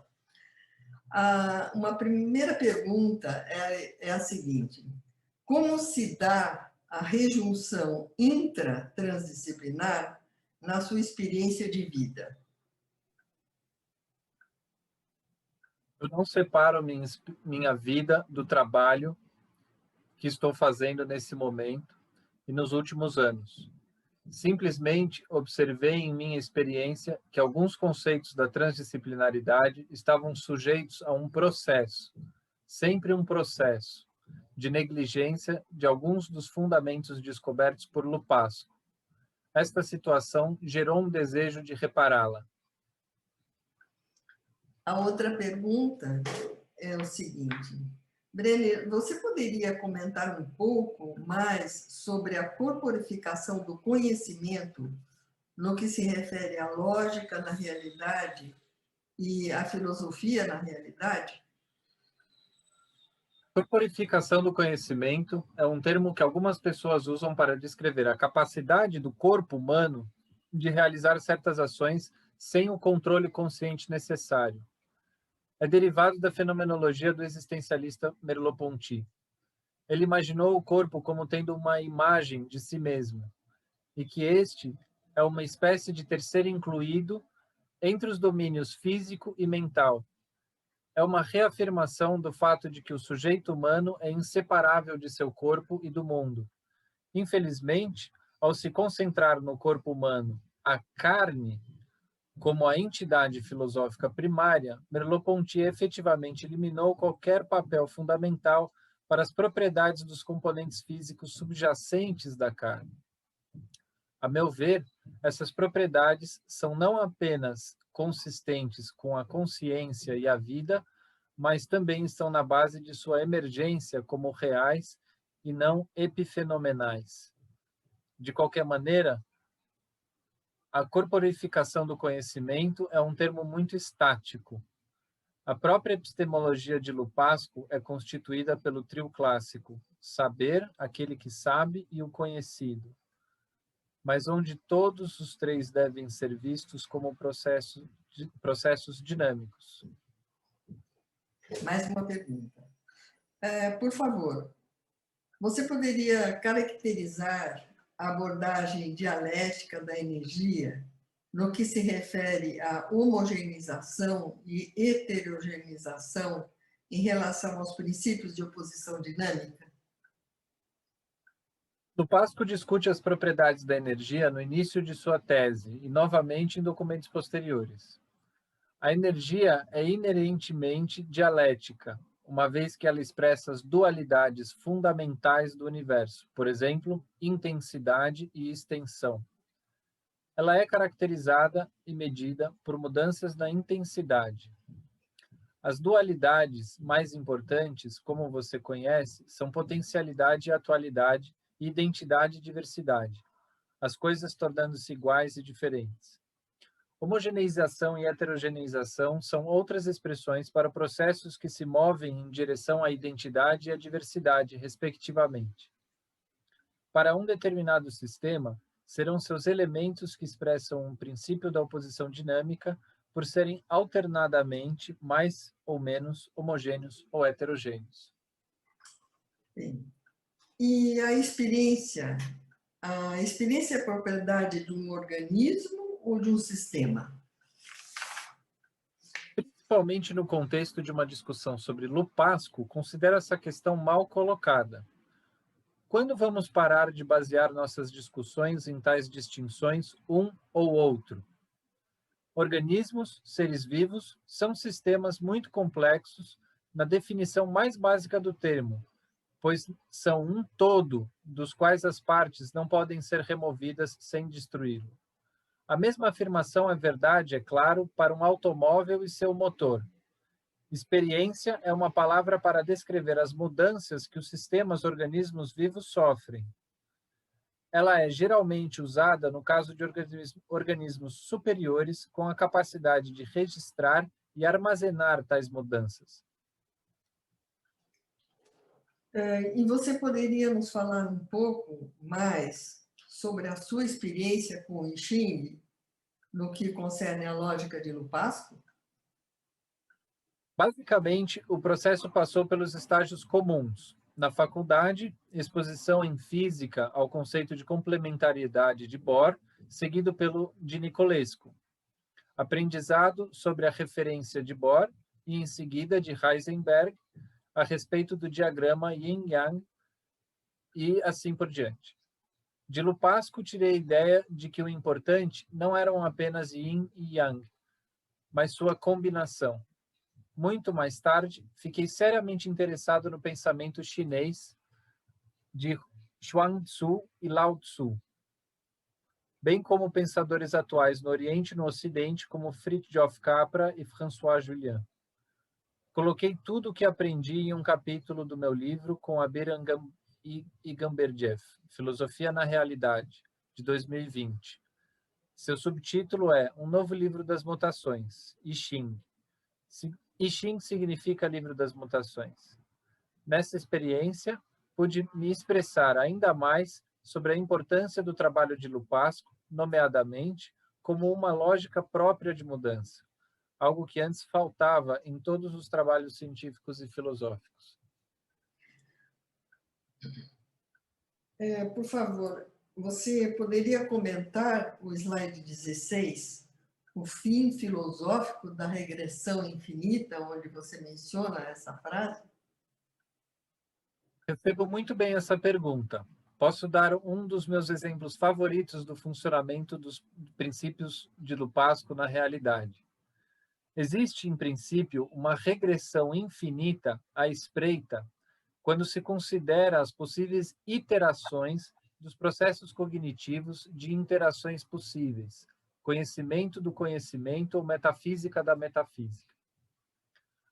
Speaker 1: Uma primeira pergunta é a seguinte: como se dá a rejunção intratransdisciplinar na sua experiência de vida?
Speaker 2: Eu não separo minha vida do trabalho que estou fazendo nesse momento e nos últimos anos. Simplesmente observei em minha experiência que alguns conceitos da transdisciplinaridade estavam sujeitos a um processo, sempre um processo, de negligência de alguns dos fundamentos descobertos por Lupasco. Esta situação gerou um desejo de repará-la.
Speaker 1: A outra pergunta é o seguinte: Brenner, você poderia comentar um pouco mais sobre a corporificação do conhecimento no que se refere à lógica na realidade e à filosofia na realidade?
Speaker 2: Corporificação do conhecimento é um termo que algumas pessoas usam para descrever a capacidade do corpo humano de realizar certas ações sem o controle consciente necessário. É derivado da fenomenologia do existencialista Merleau-Ponty. Ele imaginou o corpo como tendo uma imagem de si mesmo, e que este é uma espécie de terceiro incluído entre os domínios físico e mental. É uma reafirmação do fato de que o sujeito humano é inseparável de seu corpo e do mundo. Infelizmente, ao se concentrar no corpo humano a carne como a entidade filosófica primária, Merleau-Ponty efetivamente eliminou qualquer papel fundamental para as propriedades dos componentes físicos subjacentes da carne. A meu ver, essas propriedades são não apenas consistentes com a consciência e a vida, mas também estão na base de sua emergência como reais e não epifenomenais. De qualquer maneira, a corporificação do conhecimento é um termo muito estático. A própria epistemologia de Lupasco é constituída pelo trio clássico, saber, aquele que sabe e o conhecido, mas onde todos os três devem ser vistos como processos dinâmicos.
Speaker 1: Mais uma pergunta. Por favor, você poderia caracterizar a abordagem dialética da energia no que se refere à homogeneização e heterogeneização em relação aos princípios de oposição dinâmica?
Speaker 2: Lupasco discute as propriedades da energia no início de sua tese e novamente em documentos posteriores. A energia é inerentemente dialética, uma vez que ela expressa as dualidades fundamentais do universo, por exemplo, intensidade e extensão. Ela é caracterizada e medida por mudanças na intensidade. As dualidades mais importantes, como você conhece, são potencialidade e atualidade, e identidade e diversidade, as coisas tornando-se iguais e diferentes. Homogeneização e heterogeneização são outras expressões para processos que se movem em direção à identidade e à diversidade, respectivamente. Para um determinado sistema, serão seus elementos que expressam um princípio da oposição dinâmica por serem alternadamente mais ou menos homogêneos ou heterogêneos.
Speaker 1: Sim. E a experiência é propriedade de um organismo ou de um sistema?
Speaker 2: Principalmente no contexto de uma discussão sobre Lupasco, considero essa questão mal colocada. Quando vamos parar de basear nossas discussões em tais distinções, um ou outro? Organismos, seres vivos, são sistemas muito complexos na definição mais básica do termo, pois são um todo, dos quais as partes não podem ser removidas sem destruí-lo. A mesma afirmação é verdade, é claro, para um automóvel e seu motor. Experiência é uma palavra para descrever as mudanças que os sistemas organismos vivos sofrem. Ela é geralmente usada no caso de organismos superiores com a capacidade de registrar e armazenar tais mudanças.
Speaker 1: E você poderia nos falar um pouco mais sobre a sua experiência com o I Ching no que concerne a lógica de Lupasco?
Speaker 2: Basicamente, o processo passou pelos estágios comuns. Na faculdade, exposição em física ao conceito de complementariedade de Bohr, seguido pelo de Nicolescu. Aprendizado sobre a referência de Bohr e, em seguida, de Heisenberg, a respeito do diagrama Yin-Yang e assim por diante. De Lupasco, tirei a ideia de que o importante não eram apenas Yin e Yang, mas sua combinação. Muito mais tarde, fiquei seriamente interessado no pensamento chinês de Chuang-Tzu e Lao Tzu, bem como pensadores atuais no Oriente e no Ocidente, como Fritjof Capra e François Julian. Coloquei tudo o que aprendi em um capítulo do meu livro com Abir e Gambardiev, Filosofia na Realidade, de 2020. Seu subtítulo é Um Novo Livro das Mutações, I Ching. I Ching significa Livro das Mutações. Nessa experiência, pude me expressar ainda mais sobre a importância do trabalho de Lupasco, nomeadamente, como uma lógica própria de mudança, algo que antes faltava em todos os trabalhos científicos e filosóficos.
Speaker 1: Por favor, você poderia comentar o slide 16, o fim filosófico da regressão infinita, onde você menciona essa frase?
Speaker 2: Recebo muito bem essa pergunta. Posso dar um dos meus exemplos favoritos do funcionamento dos princípios de Lupasco na realidade. Existe, em princípio, uma regressão infinita à espreita quando se considera as possíveis iterações dos processos cognitivos de interações possíveis, conhecimento do conhecimento ou metafísica da metafísica.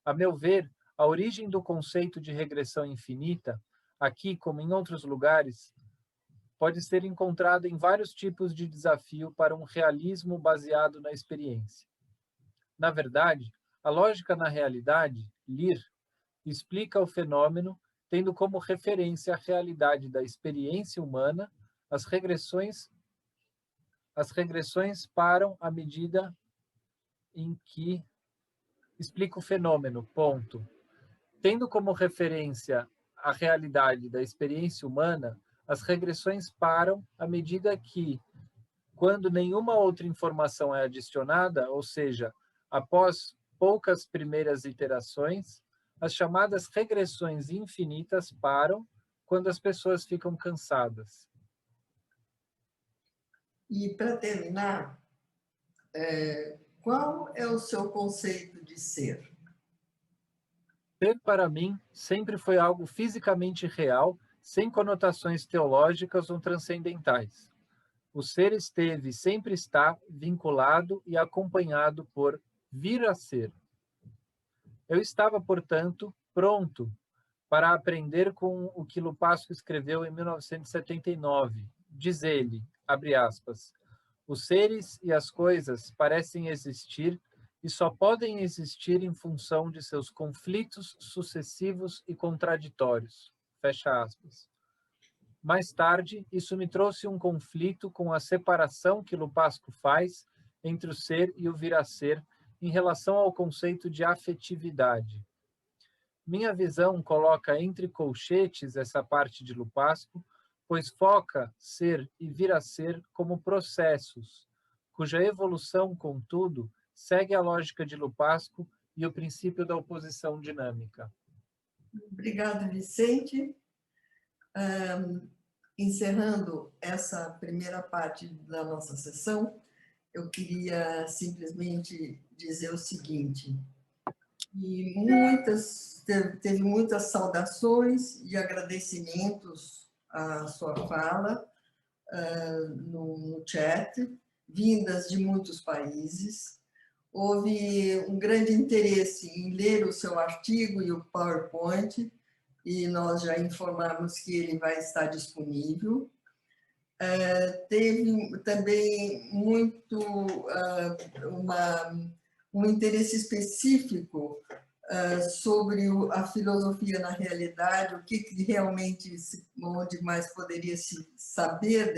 Speaker 2: A meu ver, a origem do conceito de regressão infinita, aqui como em outros lugares, pode ser encontrada em vários tipos de desafio para um realismo baseado na experiência. Na verdade, a lógica na realidade, LIR, explica o fenômeno tendo como referência a realidade da experiência humana. As regressões param à medida em que explica o fenômeno, ponto. Tendo como referência a realidade da experiência humana, as regressões param à medida que, quando nenhuma outra informação é adicionada, ou seja, após poucas primeiras iterações, as chamadas regressões infinitas param quando as pessoas ficam cansadas.
Speaker 1: E, para terminar, qual é o seu conceito de ser?
Speaker 2: Ser, para mim, sempre foi algo fisicamente real, sem conotações teológicas ou transcendentais. O ser esteve e sempre está vinculado e acompanhado por vir a ser. Eu estava, portanto, pronto para aprender com o que Lupasco escreveu em 1979. Diz ele, abre aspas, os seres e as coisas parecem existir e só podem existir em função de seus conflitos sucessivos e contraditórios. Fecha aspas. Mais tarde, isso me trouxe um conflito com a separação que Lupasco faz entre o ser e o vir a ser em relação ao conceito de afetividade. Minha visão coloca entre colchetes essa parte de Lupasco, pois foca ser e vir a ser como processos, cuja evolução, contudo, segue a lógica de Lupasco e o princípio da oposição dinâmica.
Speaker 1: Obrigado, Vicente. Encerrando essa primeira parte da nossa sessão, eu queria simplesmente dizer o seguinte, que teve muitas saudações e agradecimentos à sua fala no chat, vindas de muitos países. Houve um grande interesse em ler o seu artigo e o PowerPoint, e nós já informamos que ele vai estar disponível. Teve também um interesse específico sobre a filosofia na realidade, o que realmente, onde mais poderia se saber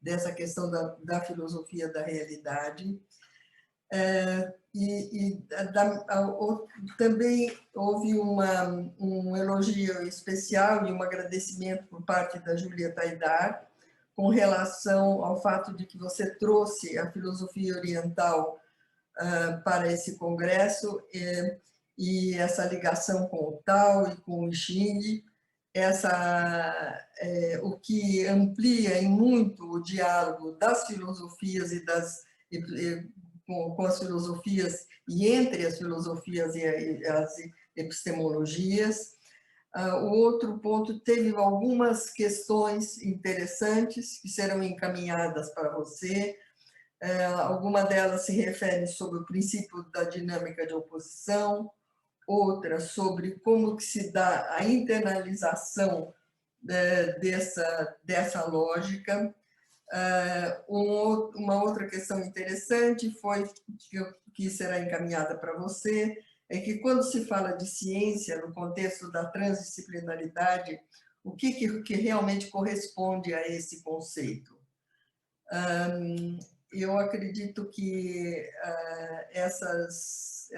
Speaker 1: dessa questão da filosofia da realidade. Também houve um elogio especial e um agradecimento por parte da Júlia Taidar, com relação ao fato de que você trouxe a filosofia oriental para esse congresso e essa ligação com o Tao e com o Xing, o que amplia em muito o diálogo das filosofias com as filosofias e entre as filosofias e as epistemologias. O outro ponto, teve algumas questões interessantes que serão encaminhadas para você. Alguma delas se refere sobre o princípio da dinâmica de oposição, outra sobre como que se dá a internalização dessa lógica. Uma outra questão interessante foi que será encaminhada para você, é que quando se fala de ciência no contexto da transdisciplinaridade, o que realmente corresponde a esse conceito? Eu acredito que essas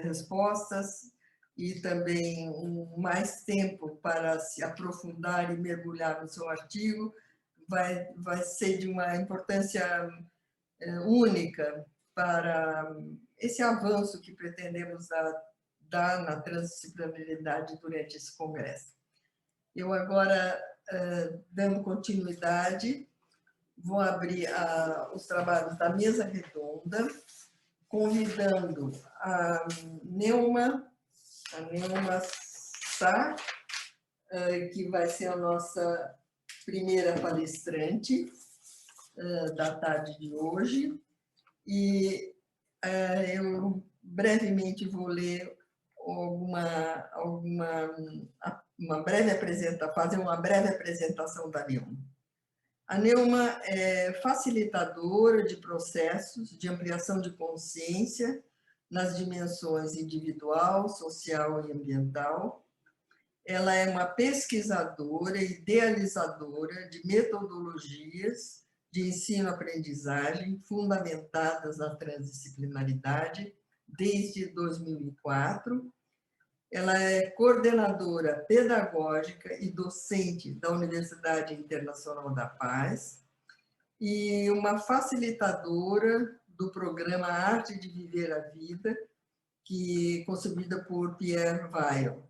Speaker 1: respostas e também mais tempo para se aprofundar e mergulhar no seu artigo vai ser de uma importância única para esse avanço que pretendemos dar na transdisciplinaridade durante esse congresso. Eu agora dando continuidade, vou abrir os trabalhos da mesa redonda, convidando a Neuma Sá, que vai ser a nossa primeira palestrante da tarde de hoje. E eu brevemente vou ler fazer uma breve apresentação da Neuma. A Neuma é facilitadora de processos de ampliação de consciência nas dimensões individual, social e ambiental. Ela é uma pesquisadora e idealizadora de metodologias de ensino-aprendizagem fundamentadas na transdisciplinaridade desde 2004. Ela é coordenadora pedagógica e docente da Universidade Internacional da Paz e uma facilitadora do programa Arte de Viver a Vida, que é concebida por Pierre Weil.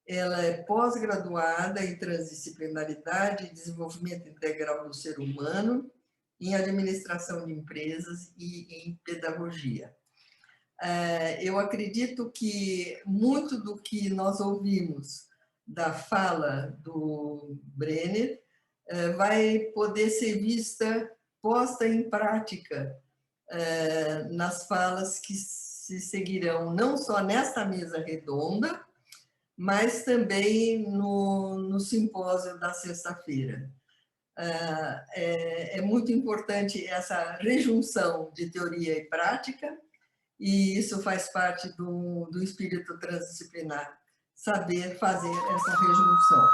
Speaker 1: Ela é pós-graduada em transdisciplinaridade e desenvolvimento integral do ser humano, em administração de empresas e em pedagogia. Eu acredito que muito do que nós ouvimos da fala do Brenner vai poder ser posta em prática nas falas que se seguirão, não só nesta mesa redonda, mas também no simpósio da sexta-feira. É muito importante essa rejunção de teoria e prática, e isso faz parte do espírito transdisciplinar, saber fazer essa rejunção.